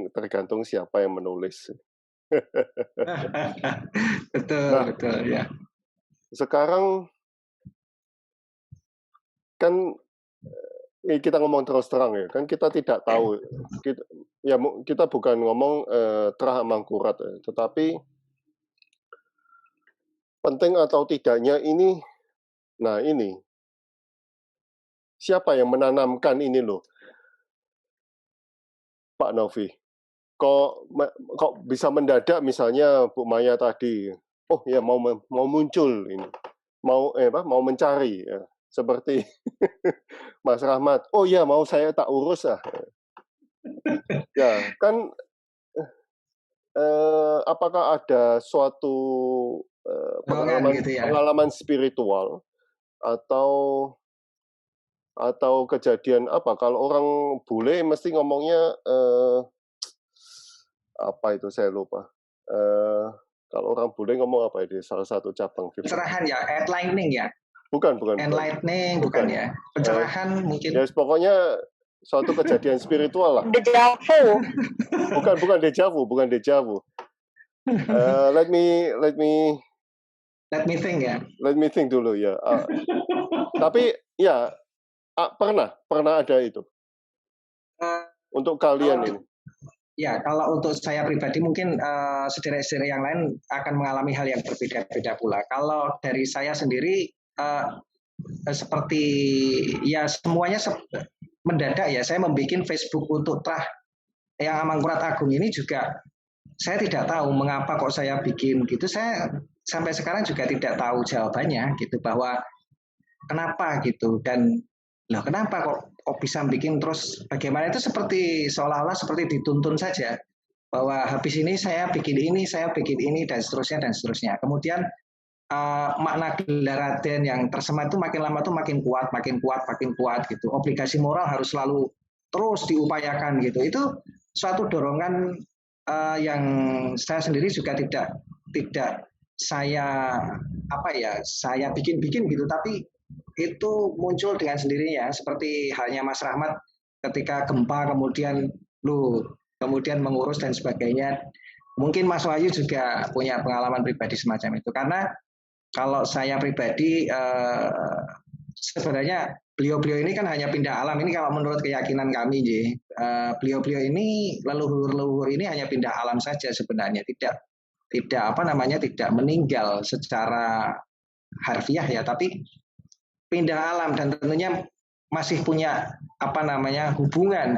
tergantung siapa yang menulis. Betul ya. Sekarang kan kita ngomong terus terang ya, kan kita tidak tahu, kita bukan ngomong terah mangkurat, tetapi penting atau tidaknya ini, nah ini siapa yang menanamkan ini loh, Pak Novi? Kok bisa mendadak misalnya Bu Maya tadi, oh ya mau muncul ini, mau mencari ya. Seperti Mas Rahmat, oh ya mau saya tak urus ah. Ya kan, apakah ada suatu pengalaman spiritual atau kejadian apa? Kalau orang bule mesti ngomongnya apa itu saya lupa. Kalau orang bule ngomong apa itu? Salah satu cabang pencerahan ya, enlightening ya. Bukan. Enlightening bukan ya. Pencerahan mungkin. Ya, pokoknya suatu kejadian spiritual lah. Dejavu. Bukan dejavu. Let me think ya. Let me think dulu ya. Tapi ya pernah ada itu. Untuk kalian ini. Ya, kalau untuk saya pribadi mungkin saudara-saudara yang lain akan mengalami hal yang berbeda-beda pula. Kalau dari saya sendiri seperti ya semuanya mendadak ya, saya membuat Facebook untuk trah yang Amangkurat Agung ini juga saya tidak tahu mengapa kok saya bikin gitu. Saya sampai sekarang juga tidak tahu jawabannya gitu, bahwa kenapa gitu, dan loh kenapa kok bisa bikin terus bagaimana, itu seperti seolah-olah seperti dituntun saja bahwa habis ini saya bikin ini, dan seterusnya. Kemudian makna gelar Raden yang tersemat itu makin lama tuh makin kuat gitu. Obligasi moral harus selalu terus diupayakan gitu. Itu suatu dorongan yang saya sendiri juga tidak saya bikin gitu, tapi itu muncul dengan sendirinya, seperti halnya Mas Rahmat ketika gempa kemudian mengurus dan sebagainya. Mungkin Mas Wahyu juga punya pengalaman pribadi semacam itu, karena kalau saya pribadi sebenarnya beliau-beliau ini kan hanya pindah alam. Ini kalau menurut keyakinan kami, beliau-beliau ini, leluhur ini hanya pindah alam saja sebenarnya, tidak meninggal secara harfiah ya, tapi pindah alam dan tentunya masih punya hubungan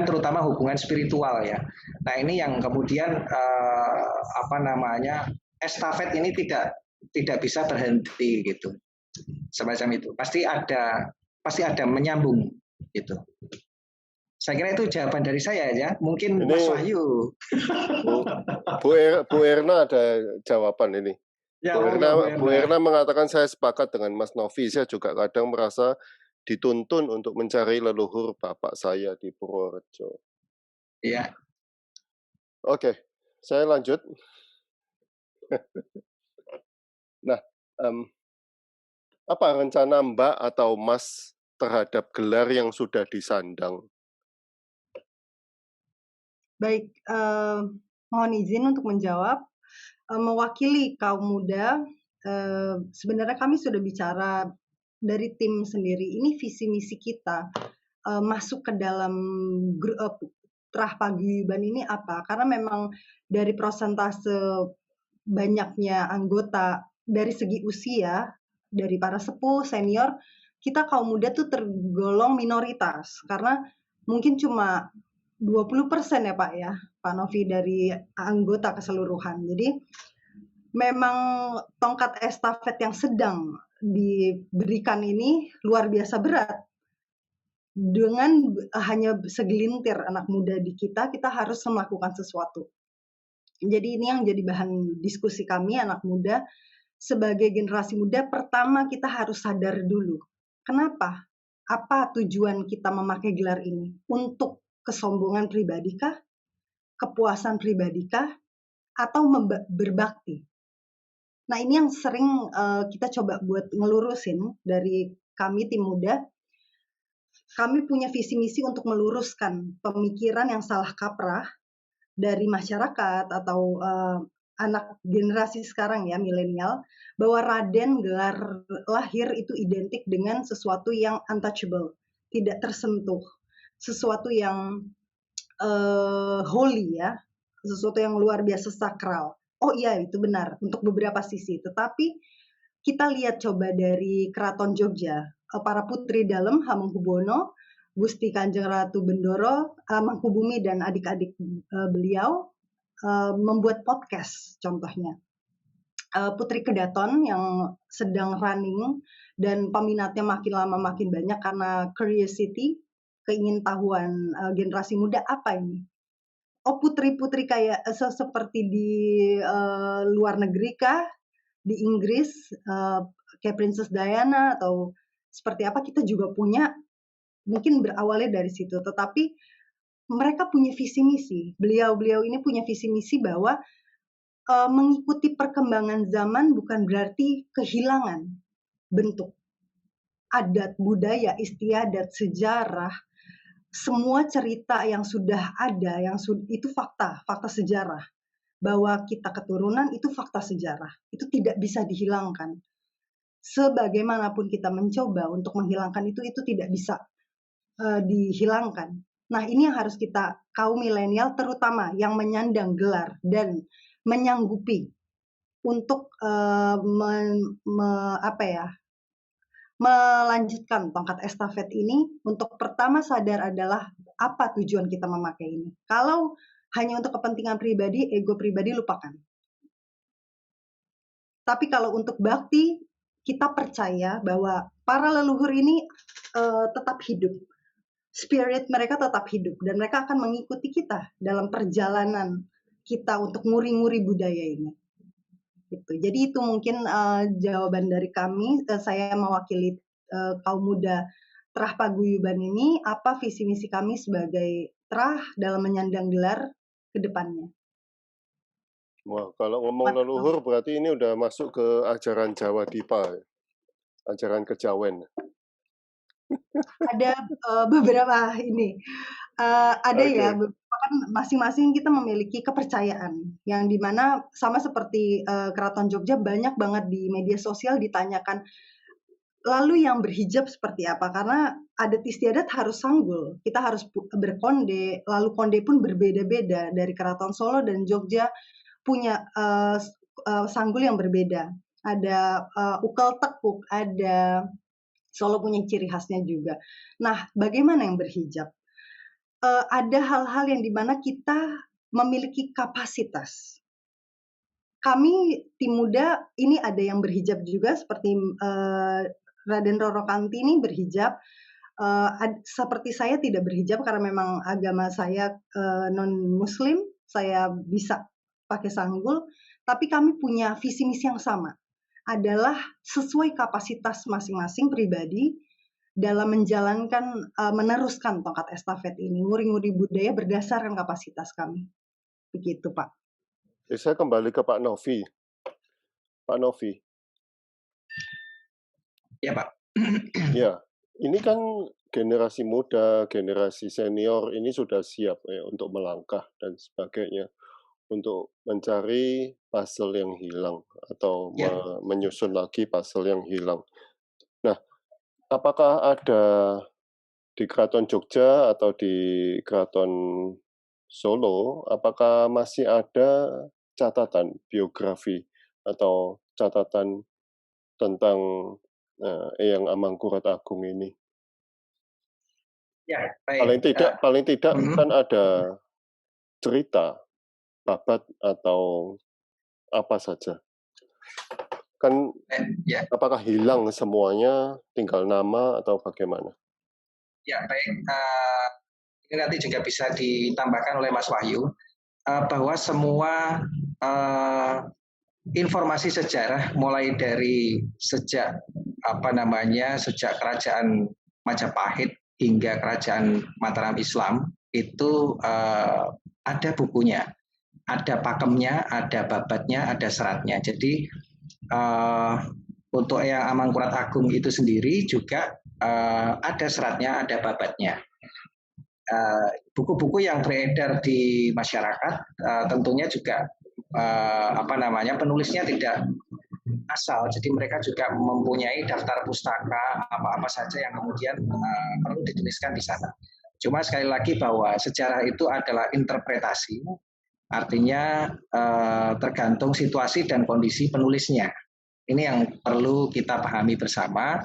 terutama hubungan spiritual ya. Nah, ini yang kemudian estafet ini tidak bisa berhenti gitu. Semacam itu. Pasti ada menyambung gitu. Saya kira itu jawaban dari saya ya. Mungkin ini, Mas Wahyu. Bu Erna ada jawaban ini. Ya, Bu Erna mengatakan saya sepakat dengan Mas Novi. Saya juga kadang merasa dituntun untuk mencari leluhur bapak saya di Purworejo. Iya. Oke, saya lanjut. Nah, apa rencana Mbak atau Mas terhadap gelar yang sudah disandang? Baik, mohon izin untuk menjawab. Mewakili kaum muda, sebenarnya kami sudah bicara dari tim sendiri. Ini visi misi kita masuk ke dalam grup Putra Paguyuban ini apa? Karena memang dari persentase banyaknya anggota dari segi usia, dari para sepuh, senior, kita kaum muda tuh tergolong minoritas karena mungkin cuma 20% ya Pak ya, Pak Novi, dari anggota keseluruhan. Jadi memang tongkat estafet yang sedang diberikan ini luar biasa berat. Dengan hanya segelintir anak muda di kita harus melakukan sesuatu. Jadi ini yang jadi bahan diskusi kami anak muda. Sebagai generasi muda, pertama kita harus sadar dulu. Kenapa? Apa tujuan kita memakai gelar ini? Untuk kesombongan pribadikah, kepuasan pribadikah, atau berbakti? Nah, ini yang sering kita coba buat ngelurusin dari kami tim muda. Kami punya visi misi untuk meluruskan pemikiran yang salah kaprah dari masyarakat atau anak generasi sekarang ya, milenial, bahwa Raden gelar lahir itu identik dengan sesuatu yang untouchable, tidak tersentuh, sesuatu yang holy ya, sesuatu yang luar biasa sakral. Oh iya, itu benar untuk beberapa sisi. Tetapi kita lihat coba dari Keraton Jogja, para putri dalam Hamengkubuwono, Gusti Kanjeng Ratu Bendoro, Mangkubumi dan adik-adik beliau membuat podcast contohnya. Putri Kedaton yang sedang running dan peminatnya makin lama makin banyak karena curiosity, keingintahuan generasi muda, apa ini? Oh, putri-putri kayak seperti di luar negeri kah? Di Inggris kayak Princess Diana atau seperti apa, kita juga punya, mungkin berawalnya dari situ. Tetapi mereka punya visi misi. Beliau-beliau ini punya visi misi bahwa mengikuti perkembangan zaman bukan berarti kehilangan bentuk adat, budaya, istiadat, sejarah, semua cerita yang sudah ada, itu fakta sejarah. Bahwa kita keturunan itu fakta sejarah, itu tidak bisa dihilangkan. Sebagaimanapun kita mencoba untuk menghilangkan itu tidak bisa dihilangkan. Nah, ini yang harus kita, kaum milenial terutama yang menyandang gelar dan menyanggupi untuk melanjutkan tongkat estafet ini. Untuk pertama sadar adalah apa tujuan kita memakai ini. Kalau hanya untuk kepentingan pribadi, ego pribadi, lupakan. Tapi kalau untuk bakti, kita percaya bahwa para leluhur ini tetap hidup. spirit mereka tetap hidup dan mereka akan mengikuti kita dalam perjalanan kita untuk nguri-nguri budaya ini. Gitu. Jadi itu mungkin jawaban dari kami. Saya mewakili kaum muda Trah Paguyuban ini. Apa visi misi kami sebagai Trah dalam menyandang gelar ke depannya? Wah, kalau ngomong leluhur berarti ini udah masuk ke ajaran Jawa Dipa, ajaran kejawen. Ada beberapa ini, ada ya, kan masing-masing kita memiliki kepercayaan yang dimana sama seperti Keraton Jogja banyak banget di media sosial ditanyakan, lalu yang berhijab seperti apa? Karena adat istiadat harus sanggul, kita harus berkonde, lalu konde pun berbeda-beda dari Keraton Solo dan Jogja punya sanggul yang berbeda. Ada ukel tekuk, ada Solo punya ciri khasnya juga. Nah, bagaimana yang berhijab? Ada hal-hal yang dimana kita memiliki kapasitas. Kami tim muda ini ada yang berhijab juga seperti Raden Roro Kanti ini berhijab. Seperti saya tidak berhijab karena memang agama saya non-Muslim. Saya bisa pakai sanggul, tapi kami punya visi misi yang sama. Adalah sesuai kapasitas masing-masing pribadi dalam menjalankan, meneruskan tongkat estafet ini, nguri-nguri budaya berdasarkan kapasitas kami. Begitu, Pak. Saya kembali ke Pak Novi. Pak Novi. Ya, Pak. Ya, ini kan generasi muda, generasi senior ini sudah siap ya untuk melangkah dan sebagainya. Untuk mencari puzzle yang hilang atau menyusun lagi puzzle yang hilang. Nah, apakah ada di Keraton Jogja atau di Keraton Solo, apakah masih ada catatan biografi atau catatan tentang Eyang Amangkurat Agung ini? Ya, baik. Paling tidak kan ada cerita babat atau apa saja. Kan apakah hilang semuanya, tinggal nama atau bagaimana? Ya, baik. Ini nanti juga bisa ditambahkan oleh Mas Wahyu bahwa semua informasi sejarah mulai dari sejak sejak kerajaan Majapahit hingga kerajaan Mataram Islam itu ada bukunya. Ada pakemnya, ada babatnya, ada seratnya. Jadi untuk Eyang Amangkurat Agung itu sendiri juga ada seratnya, ada babatnya. Buku-buku yang beredar di masyarakat tentunya juga penulisnya tidak asal. Jadi mereka juga mempunyai daftar pustaka apa-apa saja yang kemudian perlu dituliskan di sana. Cuma sekali lagi bahwa sejarah itu adalah interpretasi. Artinya tergantung situasi dan kondisi penulisnya. Ini yang perlu kita pahami bersama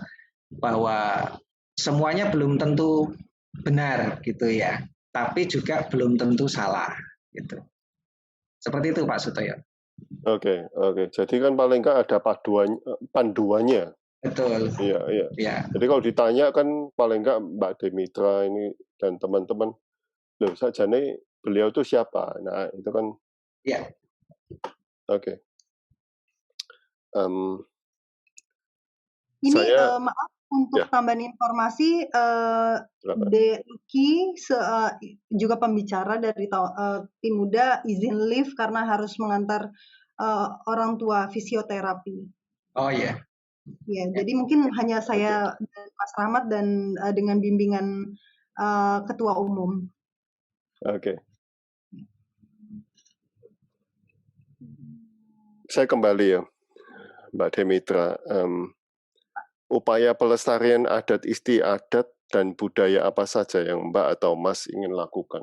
bahwa semuanya belum tentu benar gitu ya, tapi juga belum tentu salah gitu. Seperti itu Pak Sutoyo. Oke. Jadi kan paling nggak ada panduannya. Betul. Iya. Jadi kalau ditanya kan paling nggak Mbak Demitra ini dan teman-teman, loh sajane beliau itu siapa? Nah, itu kan. Iya. Oke. Ini maaf untuk tambahan informasi, Luki juga pembicara dari tim muda izin live karena harus mengantar orang tua fisioterapi. Oh iya. Ya, jadi mungkin hanya saya dan Mas Rahmat dan dengan bimbingan Ketua Umum. Oke. Saya kembali ya, Mbak Demitra. Upaya pelestarian adat istiadat dan budaya apa saja yang Mbak atau Mas ingin lakukan?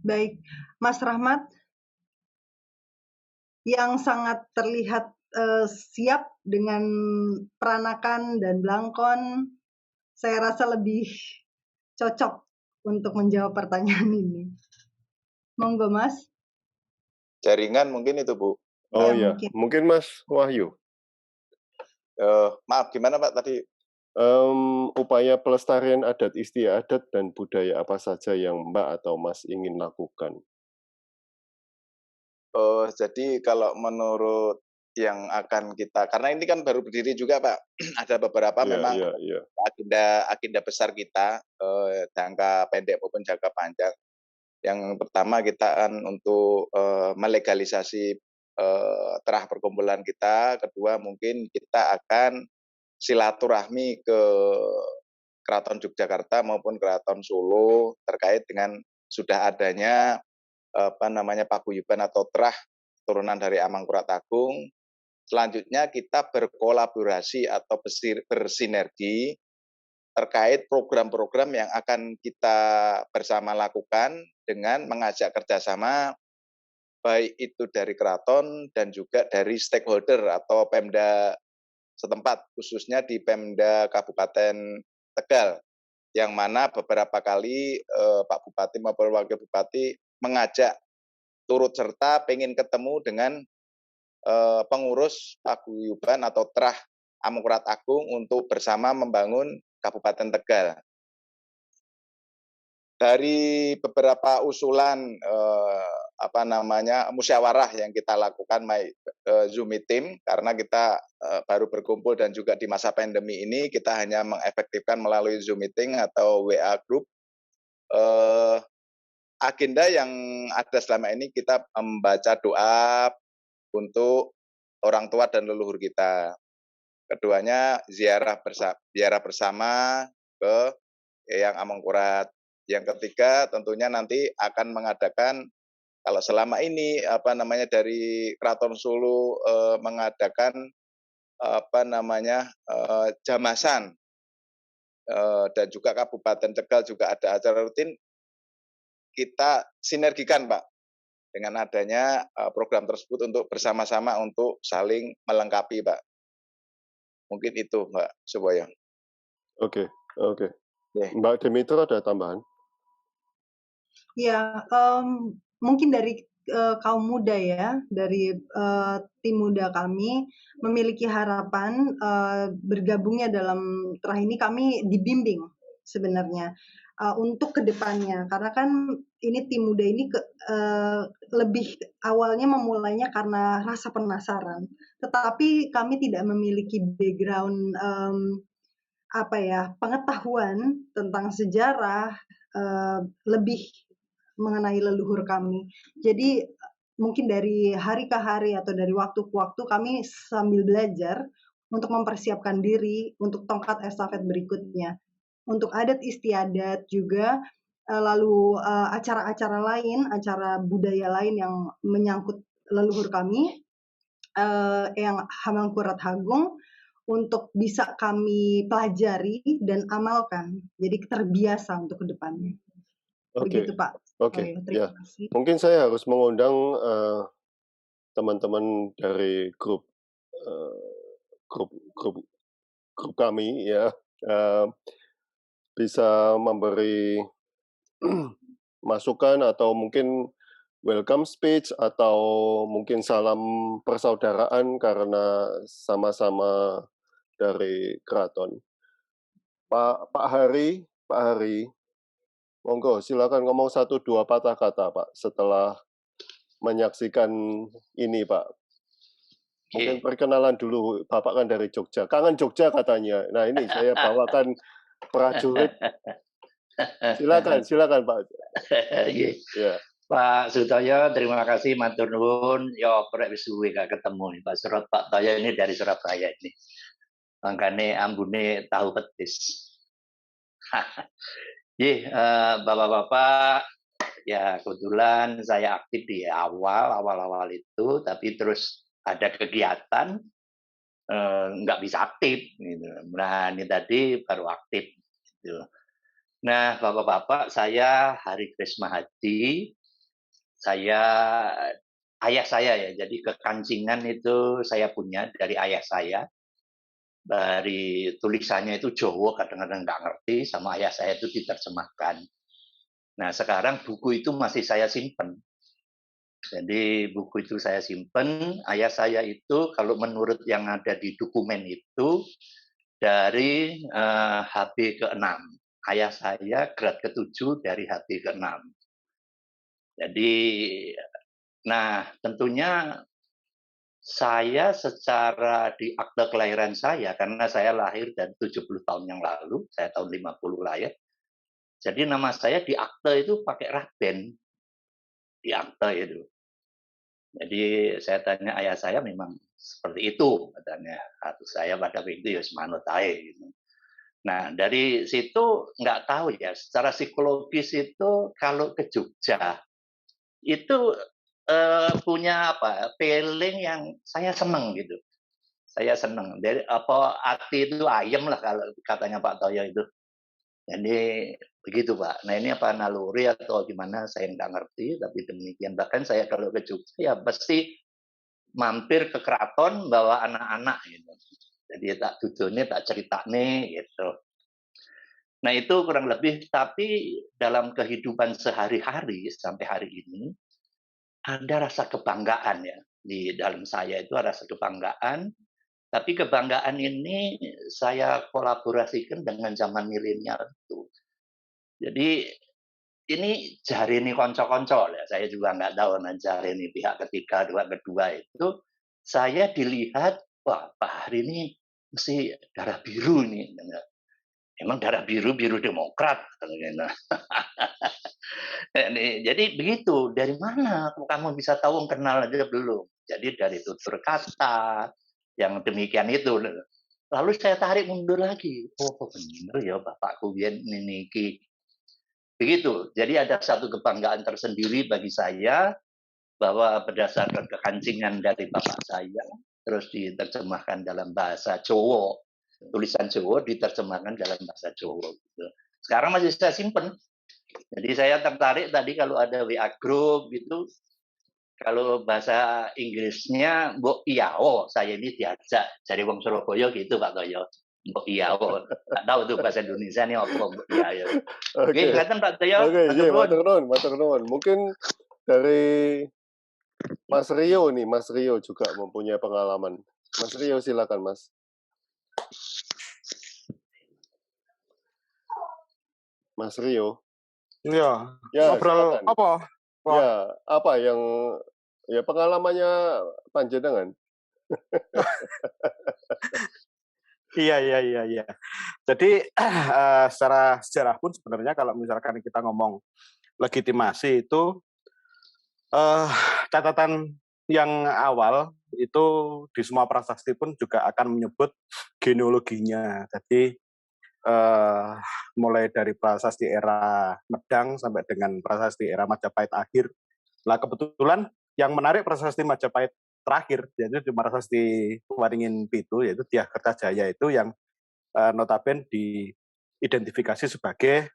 Baik, Mas Rahmat, yang sangat terlihat siap dengan peranakan dan blangkon, saya rasa lebih cocok untuk menjawab pertanyaan ini. Monggo, Mas. Jaringan mungkin itu, Bu. Oh ya, mungkin Mas Wahyu. Maaf, gimana Pak tadi? upaya pelestarian adat istiadat dan budaya apa saja yang Mbak atau Mas ingin lakukan? Jadi kalau menurut yang akan kita, karena ini kan baru berdiri juga Pak, ada beberapa memang agenda besar kita, jangka pendek maupun jangka panjang. Yang pertama kita kan untuk melegalisasi terah perkumpulan kita. Kedua mungkin kita akan silaturahmi ke Keraton Yogyakarta maupun Keraton Solo terkait dengan sudah adanya paguyuban atau terah turunan dari Amangkurat Agung. Selanjutnya kita berkolaborasi atau bersinergi terkait program-program yang akan kita bersama lakukan dengan mengajak kerjasama baik itu dari keraton dan juga dari stakeholder atau Pemda setempat, khususnya di Pemda Kabupaten Tegal, yang mana beberapa kali Pak Bupati maupun Wakil Bupati mengajak turut serta pengen ketemu dengan pengurus paguyuban atau terah Amangkurat Agung untuk bersama membangun Kabupaten Tegal. Dari beberapa usulan musyawarah yang kita lakukan Zoom meeting, karena kita baru berkumpul dan juga di masa pandemi ini kita hanya mengefektifkan melalui Zoom meeting atau WA group. Agenda yang ada selama ini kita membaca doa untuk orang tua dan leluhur kita. Keduanya ziarah bersama ke Eyang Amangkurat. Yang ketiga tentunya nanti akan mengadakan, kalau selama ini dari Keraton Solo mengadakan jamasan, dan juga Kabupaten Tegal juga ada acara rutin, kita sinergikan Pak dengan adanya program tersebut untuk bersama-sama untuk saling melengkapi Pak. Mungkin itu Mbak Suboyo. Oke. Mbak Demeter ada tambahan? Ya, mungkin dari kaum muda ya, dari tim muda kami memiliki harapan bergabungnya dalam terah ini, kami dibimbing sebenarnya untuk kedepannya, karena kan ini tim muda ini lebih awalnya memulainya karena rasa penasaran, tetapi kami tidak memiliki background pengetahuan tentang sejarah lebih mengenai leluhur kami. Jadi mungkin dari hari ke hari atau dari waktu ke waktu kami sambil belajar untuk mempersiapkan diri untuk tongkat estafet berikutnya. Untuk adat istiadat juga, lalu acara-acara lain, acara budaya lain yang menyangkut leluhur kami, yang Amangkurat Agung, untuk bisa kami pelajari dan amalkan. Jadi terbiasa untuk kedepannya. Begitu Pak. Oke. Terima kasih. Mungkin saya harus mengundang teman-teman dari grup kami ya, bisa memberi masukan atau mungkin welcome speech atau mungkin salam persaudaraan karena sama-sama dari keraton. Pak Hari, monggo silakan ngomong 1-2 patah kata Pak setelah menyaksikan ini Pak. Mungkin perkenalan dulu, Bapak kan dari Jogja, kangen Jogja katanya. Nah ini saya bawakan prajurit. Silakan Pak. Ya. Pak Sutoyo, terima kasih matur nuwun. Yo prek wis suwe gak ketemu nih Pak Surot, Pak Toyo ini dari Surabaya ini. Makane ambune tahu petis. Bapak-bapak, ya kebetulan saya aktif di awal itu, tapi terus ada kegiatan nggak bisa aktif. Gitu. Nah ini tadi baru aktif. Gitu. Nah bapak-bapak, saya Hari Krisma Hadi, ayah saya ya, jadi kekancingan itu saya punya dari ayah saya. Dari tulisannya itu Jawa, kadang-kadang nggak ngerti, sama ayah saya itu diterjemahkan. Nah sekarang buku itu masih saya simpen. Jadi buku itu saya simpen. Ayah saya itu kalau menurut yang ada di dokumen itu dari HB ke-6. Ayah saya grade ke-7 dari HB ke-6. Jadi, nah tentunya saya secara di akte kelahiran saya, karena saya lahir dari 70 tahun yang lalu, saya tahun 50 lahir, jadi nama saya di akte itu pakai Raden, di akte itu. Jadi saya tanya ayah saya memang seperti itu, katanya. Atau saya pada waktu itu ya semanut aja gitu. Nah, dari situ nggak tahu ya, secara psikologis itu kalau ke Jogja, itu punya apa, feeling yang saya seneng gitu. Saya seneng. Dari apa, hati itu ayem lah kalau katanya Pak Toyo itu. Jadi begitu Pak. Nah ini apa naluri atau gimana saya nggak ngerti, tapi demikian. Bahkan saya kalau ke Jogja ya pasti mampir ke keraton bawa anak-anak gitu. Jadi tak tujuannya tak cerita nih gitu. Nah itu kurang lebih, tapi dalam kehidupan sehari-hari sampai hari ini, ada rasa kebanggaan ya. Di dalam saya itu ada rasa kebanggaan, tapi kebanggaan ini saya kolaborasikan dengan zaman milenial itu. Jadi ini jari ini konco-konco ya. Saya juga nggak tahu nah jari ini pihak ketiga, pihak kedua itu. Saya dilihat, wah Pak hari ini mesti darah biru nih. Emang darah biru Demokrat. Jadi begitu. Dari mana kamu bisa tahu kenal aja belum? Jadi dari tutur kata yang demikian itu. Lalu saya tarik mundur lagi. Oh benar ya bapakku ini. Begitu. Jadi ada satu kebanggaan tersendiri bagi saya bahwa berdasarkan kekancingan dari bapak saya, terus diterjemahkan dalam bahasa Jawa. Tulisan Jawa diterjemahkan dalam bahasa Jawa. Gitu. Sekarang masih saya simpen. Jadi saya tertarik tadi kalau ada WA group gitu, kalau bahasa Inggrisnya Mbok Iyao, saya ini diajak dari wong Surabaya gitu Pak Toyo. Mbok Iyao, nggak tahu tuh bahasa Indonesia ini apa Mbok Iyao. Oke, silakan Pak Toyo. Oke, matur nuwun. Mungkin dari Mas Rio nih, Mas Rio juga mempunyai pengalaman. Mas Rio silakan Mas. Mas Rio. Iya. Ya, ngobrol silakan. apa? Wah. Ya, apa yang ya pengalamannya panjenengan? Iya. Jadi secara sejarah pun sebenarnya kalau misalkan kita ngomong legitimasi itu catatan yang awal itu di semua prasasti pun juga akan menyebut genealoginya. Jadi mulai dari prasasti era Medang sampai dengan prasasti era Majapahit akhir. Nah kebetulan yang menarik prasasti Majapahit terakhir, yaitu di prasasti Waringin Pitu, yaitu Dyah Kertajaya itu yang notabene diidentifikasi sebagai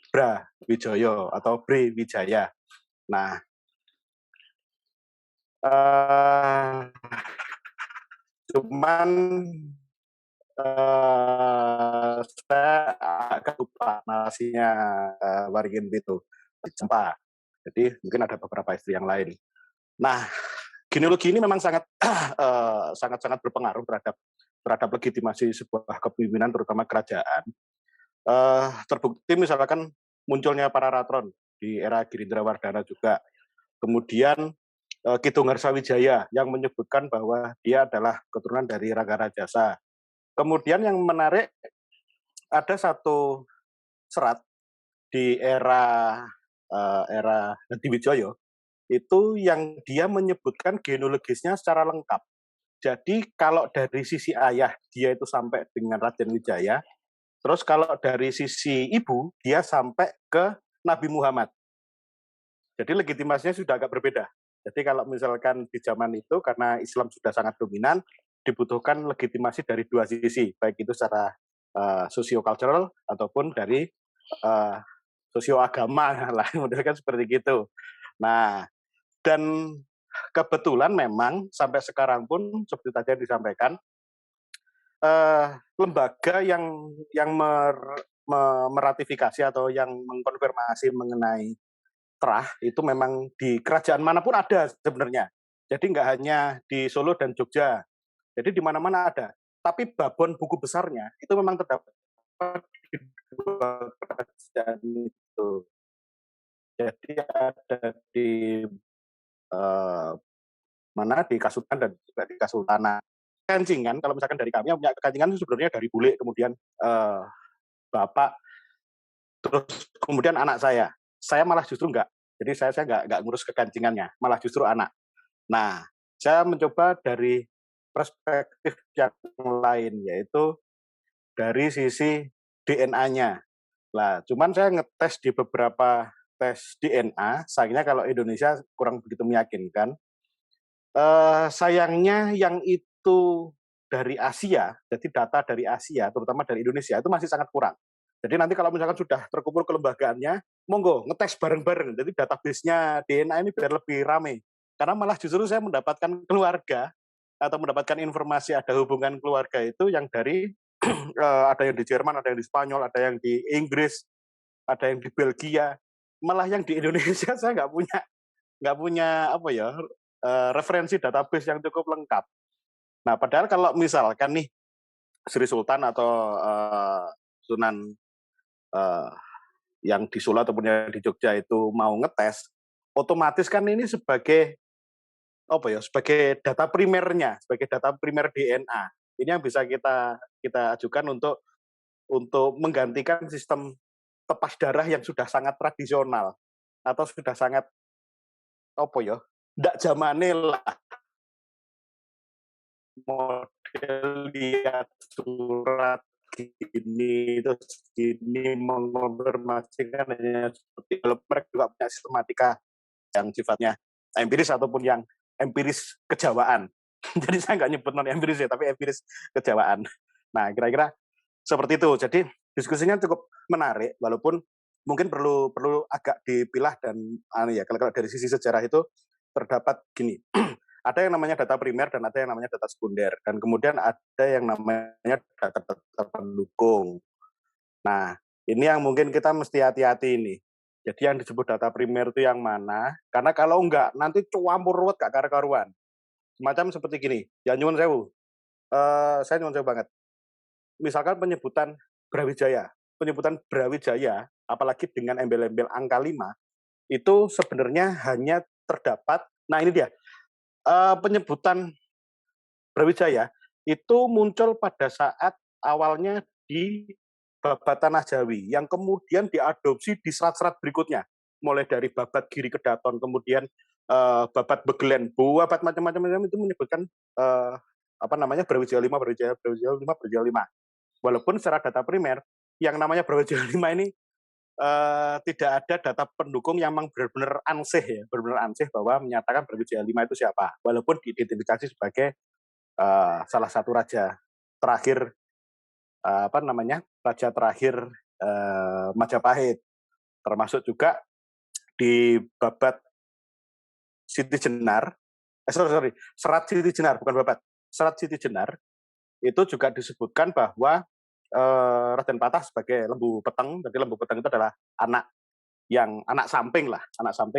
Bra Wijoyo atau Bre Wijaya. Nah, cuman saya agak lupa narasinya Waringin Pitu di Cempa. Jadi mungkin ada beberapa istri yang lain. Nah, genealogi ini memang sangat berpengaruh terhadap legitimasi sebuah kepemimpinan, terutama kerajaan. Terbukti misalkan munculnya para ratron di era Girindrawardana juga. Kemudian Kidung Harsawijaya yang menyebutkan bahwa dia adalah keturunan dari Rangga Rajasa. Kemudian yang menarik, ada satu serat di era Hadiwijoyo itu yang dia menyebutkan genealogisnya secara lengkap. Jadi kalau dari sisi ayah dia itu sampai dengan Raden Wijaya, terus kalau dari sisi ibu dia sampai ke Nabi Muhammad. Jadi legitimasinya sudah agak berbeda. Jadi kalau misalkan di zaman itu karena Islam sudah sangat dominan, dibutuhkan legitimasi dari dua sisi, baik itu secara socio-cultural ataupun dari sosio-agama lah, modelnya kan seperti gitu. Nah, dan kebetulan memang sampai sekarang pun seperti tadi yang disampaikan, lembaga yang meratifikasi atau yang mengkonfirmasi mengenai terah itu memang di kerajaan manapun ada sebenarnya. Jadi nggak hanya di Solo dan Jogja. Jadi di mana-mana ada. tapi babon buku besarnya itu memang terdapat di dua kerajaan itu. Jadi ada di mana di Kasultan dan juga di Kasultanan. Kekancingan, kalau misalkan dari kami yang punya kekancingan itu sebenarnya dari bule, kemudian bapak, terus kemudian anak saya. Saya malah justru enggak. Jadi saya enggak ngurus kekancingannya, malah justru anak. Nah, saya mencoba dari perspektif yang lain, yaitu dari sisi DNA-nya. Lah, cuman saya ngetes di beberapa tes DNA, sayangnya kalau Indonesia kurang begitu meyakinkan. Sayangnya yang itu dari Asia, jadi data dari Asia, terutama dari Indonesia, itu masih sangat kurang. Jadi nanti kalau misalkan sudah terkumpul kelembagaannya, monggo ngetes bareng-bareng. Jadi database-nya DNA ini biar lebih ramai. Karena malah justru saya mendapatkan keluarga, atau mendapatkan informasi ada hubungan keluarga itu yang dari, ada yang di Jerman, ada yang di Spanyol, ada yang di Inggris, ada yang di Belgia. Malah yang di Indonesia saya nggak punya apa ya, referensi database yang cukup lengkap. Nah, padahal kalau misalkan nih Sri Sultan atau Sunan yang di Solo ataupun yang di Jogja itu mau ngetes, otomatis kan ini sebagai apa ya, sebagai data primernya, sebagai data primer DNA. Ini yang bisa kita ajukan untuk menggantikan sistem tepas darah yang sudah sangat tradisional atau sudah sangat apa ya, ndak zamane lah, model lihat surat gini terus gini mengonfirmasikan hanya seperti kalau mereka juga punya sistematika yang sifatnya empiris ataupun yang empiris kejawaan. Jadi saya nggak nyebut non empiris ya, tapi empiris kejawaan. Nah, kira-kira seperti itu. Jadi diskusinya cukup menarik, walaupun mungkin perlu agak dipilah dan ya kalau dari sisi sejarah itu terdapat gini. Ada yang namanya data primer dan ada yang namanya data sekunder, dan kemudian ada yang namanya data pendukung. Nah, ini yang mungkin kita mesti hati-hati ini. Jadi yang disebut data primer itu yang mana? Karena kalau enggak, nanti campur ruwet gak karu-karuan. Semacam seperti gini, ya nyuwun sewu. Saya nyuwun sewu banget. Misalkan penyebutan Brawijaya, apalagi dengan embel-embel angka 5, itu sebenarnya hanya terdapat, nah ini dia, penyebutan Brawijaya itu muncul pada saat awalnya di Babat Tanah Jawi, yang kemudian diadopsi di serat-serat berikutnya, mulai dari Babat Giri Kedaton, kemudian Babat Begelen, Babat macam-macam itu menyebutkan apa namanya Brawijaya 5, Brawijaya 5. Walaupun secara data primer yang namanya Brawijaya 5 ini tidak ada data pendukung yang memang benar-benar ansih bahwa menyatakan Brawijaya 5 itu siapa, walaupun diidentifikasi sebagai salah satu raja terakhir raja terakhir Majapahit, termasuk juga di Babat Siti Jenar, Serat Siti Jenar, bukan Babat, Serat Siti Jenar, itu juga disebutkan bahwa Raden Patah sebagai Lembu Peteng, jadi Lembu Peteng itu adalah anak samping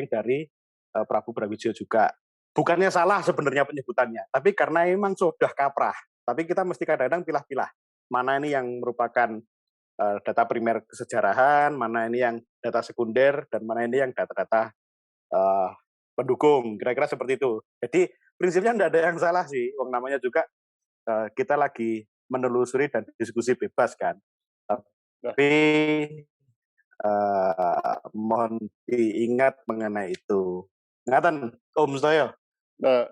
dari Prabu Brawijaya juga. Bukannya salah sebenarnya penyebutannya, tapi karena memang sudah kaprah. Tapi kita mesti kadang-kadang pilah-pilah, mana ini yang merupakan data primer kesejarahan, mana ini yang data sekunder, dan mana ini yang data-data pendukung, kira-kira seperti itu. Jadi prinsipnya tidak ada yang salah sih, namanya juga kita lagi menelusuri dan diskusi bebas kan. Tapi mohon diingat mengenai itu. Ingatan Om saya. Nah,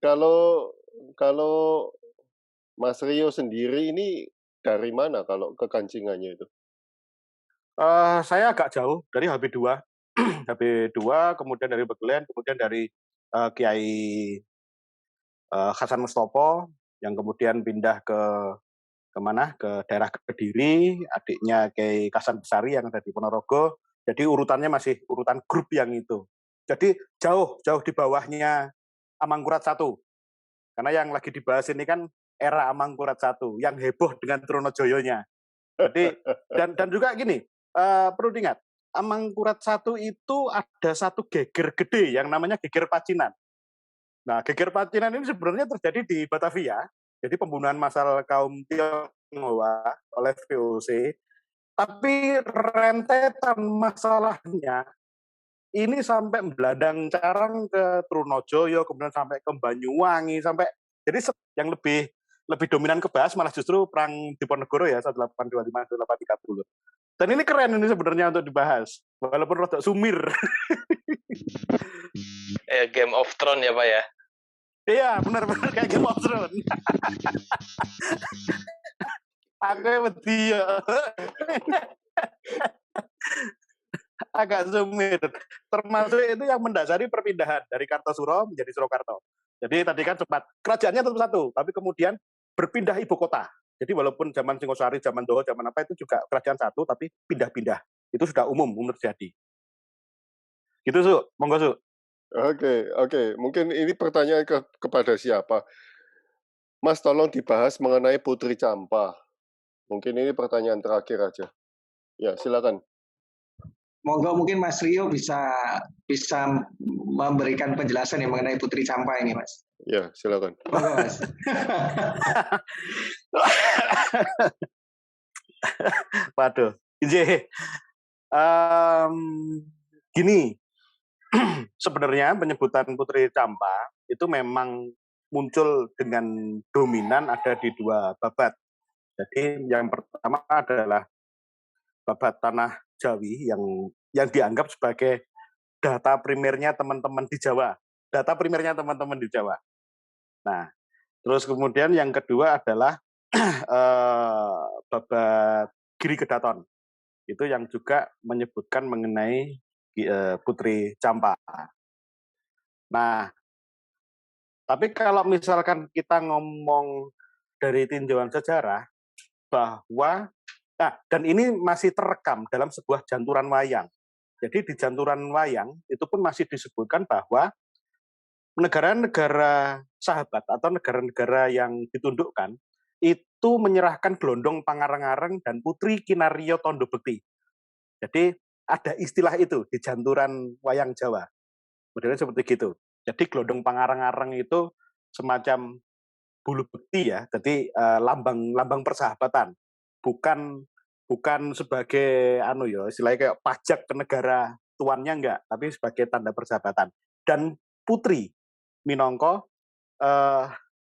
kalau Mas Rio sendiri ini dari mana kalau kekancingannya itu? Saya agak jauh dari HB2, kemudian dari Begelen, kemudian dari Kiai Hasan Mustopo, yang kemudian pindah ke daerah Kediri, adiknya Kiai Kasan Besari yang ada di Ponorogo. Jadi urutannya masih urutan grup yang itu. Jadi jauh di bawahnya Amangkurat I. Karena yang lagi dibahas ini kan era Amangkurat I yang heboh dengan Trunojoyonya. Jadi dan juga gini, perlu diingat, Amangkurat I itu ada satu geger gede yang namanya geger Pacinan. Nah, geger Pacinan ini sebenarnya terjadi di Batavia, Jadi pembunuhan massal kaum Tionghoa oleh VOC, tapi rentetan masalahnya ini sampai Belandang Carang ke Trunojoyo, kemudian sampai ke Banyuwangi, sampai jadi yang lebih dominan kebahas malah justru perang Diponegoro ya 1825 1830. Dan ini keren ini sebenarnya untuk dibahas, walaupun rada sumir. Game of Thrones ya Pak ya. Iya, benar-benar kayak Game of Thrones. Aku wedi ya. Agak sumir. Termasuk itu yang mendasari perpindahan dari Kartosuro menjadi Surakarta. Jadi tadi kan sempat kerajaannya tetap satu, tapi kemudian berpindah ibu kota. Jadi walaupun zaman Singosari, zaman Doho, zaman apa itu juga kerajaan satu, tapi pindah-pindah. Itu sudah umum terjadi. Gitu, Su. Monggo, Su. Oke. Mungkin ini pertanyaan kepada siapa? Mas, tolong dibahas mengenai Putri Campa. Mungkin ini pertanyaan terakhir aja. Ya, silakan. Monggo mungkin Mas Rio bisa memberikan penjelasan yang mengenai Putri Campa ini, Mas. Ya, silakan. Monggo, Mas. Waduh. Gini, sebenarnya penyebutan Putri Campa itu memang muncul dengan dominan ada di dua babat. Jadi yang pertama adalah babat Tanah Jawi yang dianggap sebagai data primernya teman-teman di Jawa. Nah, terus kemudian yang kedua adalah babat Giri Kedaton. Itu yang juga menyebutkan mengenai Putri Campa. Nah, tapi kalau misalkan kita ngomong dari tinjauan sejarah, bahwa, dan ini masih terekam dalam sebuah janturan wayang. Jadi di janturan wayang, itu pun masih disebutkan bahwa negara-negara sahabat atau negara-negara yang ditundukkan, itu menyerahkan Glondong Pangareng-areng dan Putri Kinario Tondo Bekti. Jadi ada istilah itu di janturan wayang Jawa. Modelnya seperti gitu. Jadi Glondong Pangareng-areng itu semacam bulu bekti ya, jadi lambang persahabatan, bukan sebagai istilahnya kayak pajak ke negara tuannya enggak, tapi sebagai tanda persahabatan. Dan putri minangka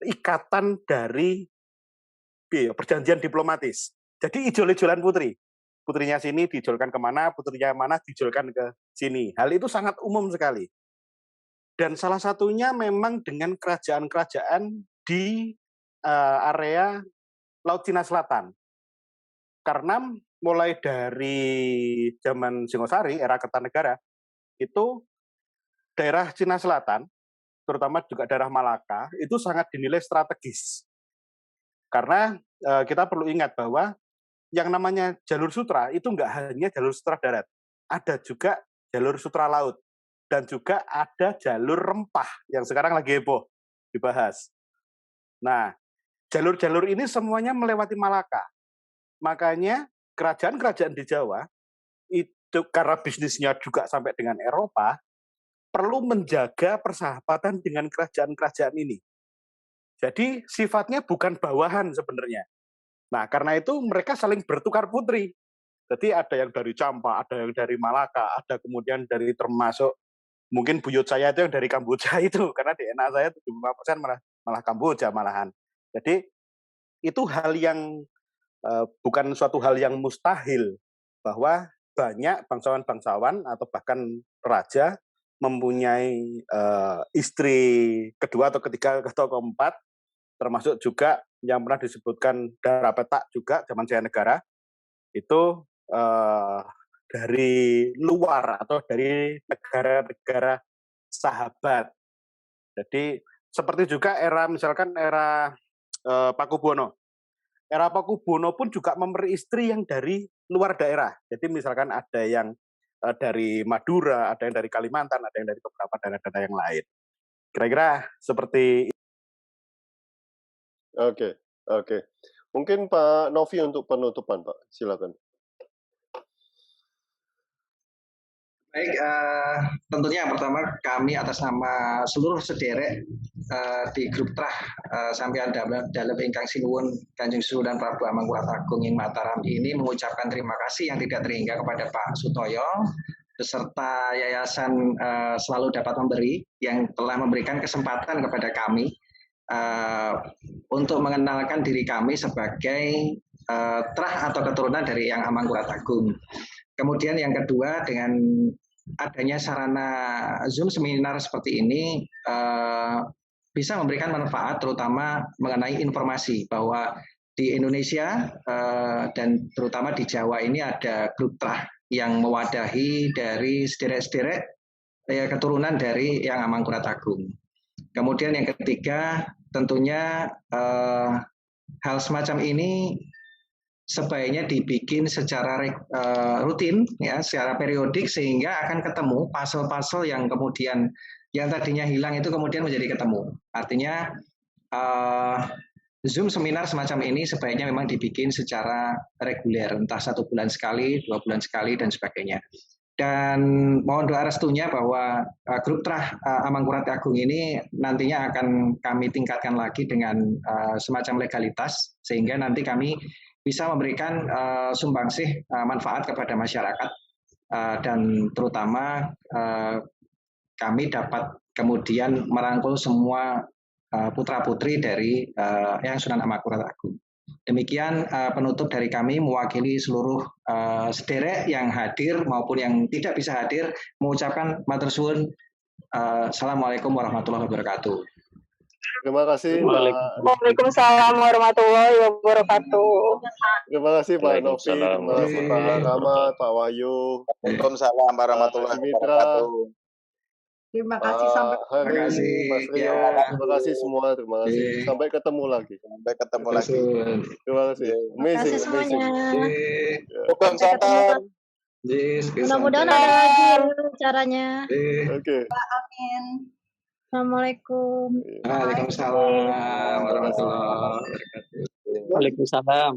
ikatan dari perjanjian diplomatis. Jadi ijol-ijolan putrinya sini diijolkan kemana, putrinya mana diijolkan ke sini. Hal itu sangat umum sekali. Dan salah satunya memang dengan kerajaan-kerajaan di area Laut Cina Selatan. Karena mulai dari zaman Singosari, era Kertanegara, itu daerah Cina Selatan, terutama juga daerah Malaka, itu sangat dinilai strategis. Karena kita perlu ingat bahwa yang namanya jalur sutra itu nggak hanya jalur sutra darat, ada juga jalur sutra laut, dan juga ada jalur rempah yang sekarang lagi heboh dibahas. Nah, jalur-jalur ini semuanya melewati Malaka. Makanya kerajaan-kerajaan di Jawa, itu karena bisnisnya juga sampai dengan Eropa, perlu menjaga persahabatan dengan kerajaan-kerajaan ini. Jadi sifatnya bukan bawahan sebenarnya. Nah, karena itu mereka saling bertukar putri. Jadi ada yang dari Campa, ada yang dari Malaka, ada kemudian dari termasuk mungkin buyut saya itu yang dari Kamboja itu, karena DNA saya 75% malah Kamboja malahan. Jadi itu hal yang bukan suatu hal yang mustahil bahwa banyak bangsawan-bangsawan atau bahkan raja mempunyai istri kedua atau ketiga atau keempat, termasuk juga yang pernah disebutkan Dara Petak juga zaman Jaya Negara, itu dari luar atau dari negara-negara sahabat. Jadi seperti juga misalkan era Pakubuwono. Era Pakubuwono pun juga memberi istri yang dari luar daerah. Jadi misalkan ada yang dari Madura, ada yang dari Kalimantan, ada yang dari beberapa daerah-daerah yang lain. Kira-kira seperti itu. Oke. Mungkin Pak Novi untuk penutupan, Pak. Silakan. Baik, tentunya yang pertama kami atas nama seluruh sederek di grup trah sampean dalam ingkang sinuwun Kanjeng Sunan dan Prabu Amangkurat Agung ing Mataram ini mengucapkan terima kasih yang tidak terhingga kepada Pak Sutoyo beserta Yayasan Selalu Dapat Memberi yang telah memberikan kesempatan kepada kami untuk mengenalkan diri kami sebagai trah atau keturunan dari Yang Amangkurat Agung. Kemudian yang kedua, dengan adanya sarana Zoom seminar seperti ini bisa memberikan manfaat terutama mengenai informasi bahwa di Indonesia dan terutama di Jawa ini ada grup trah yang mewadahi dari sederek-sederek keturunan dari Yang Amangkurat Agung. Kemudian yang ketiga, tentunya hal semacam ini sebaiknya dibikin secara rutin, ya, secara periodik sehingga akan ketemu puzzle-puzzle yang kemudian yang tadinya hilang itu kemudian menjadi ketemu. Artinya Zoom seminar semacam ini sebaiknya memang dibikin secara reguler, entah 1 bulan sekali, 2 bulan sekali dan sebagainya. Dan mohon doa restunya bahwa grup trah Amangkurat Agung ini nantinya akan kami tingkatkan lagi dengan semacam legalitas sehingga nanti kami bisa memberikan sumbangsih manfaat kepada masyarakat dan terutama kami dapat kemudian merangkul semua putra-putri dari Yang Sunan Amangkurat Agung. Demikian penutup dari kami mewakili seluruh sederek yang hadir maupun yang tidak bisa hadir mengucapkan matur suwun. Assalamualaikum warahmatullahi wabarakatuh. Terima kasih Pak. Waalaikumsalam warahmatullahi wabarakatuh. Terima kasih Pak Novi, terima kasih Pak Rahmat, Pak Wahyu. Waalaikumsalam warahmatullahi wabarakatuh. Terima kasih sampai Hari, Mas Rio, terima kasih semua, terima kasih. Sampai ketemu lagi. Sampai ketemu lagi. Terima kasih. Amazing, amazing. Tukang santan. Mudah-mudahan ada lagi caranya. Oke. Amin. Assalamualaikum. Waalaikumsalam warahmatullahi wabarakatuh. Waalaikumsalam.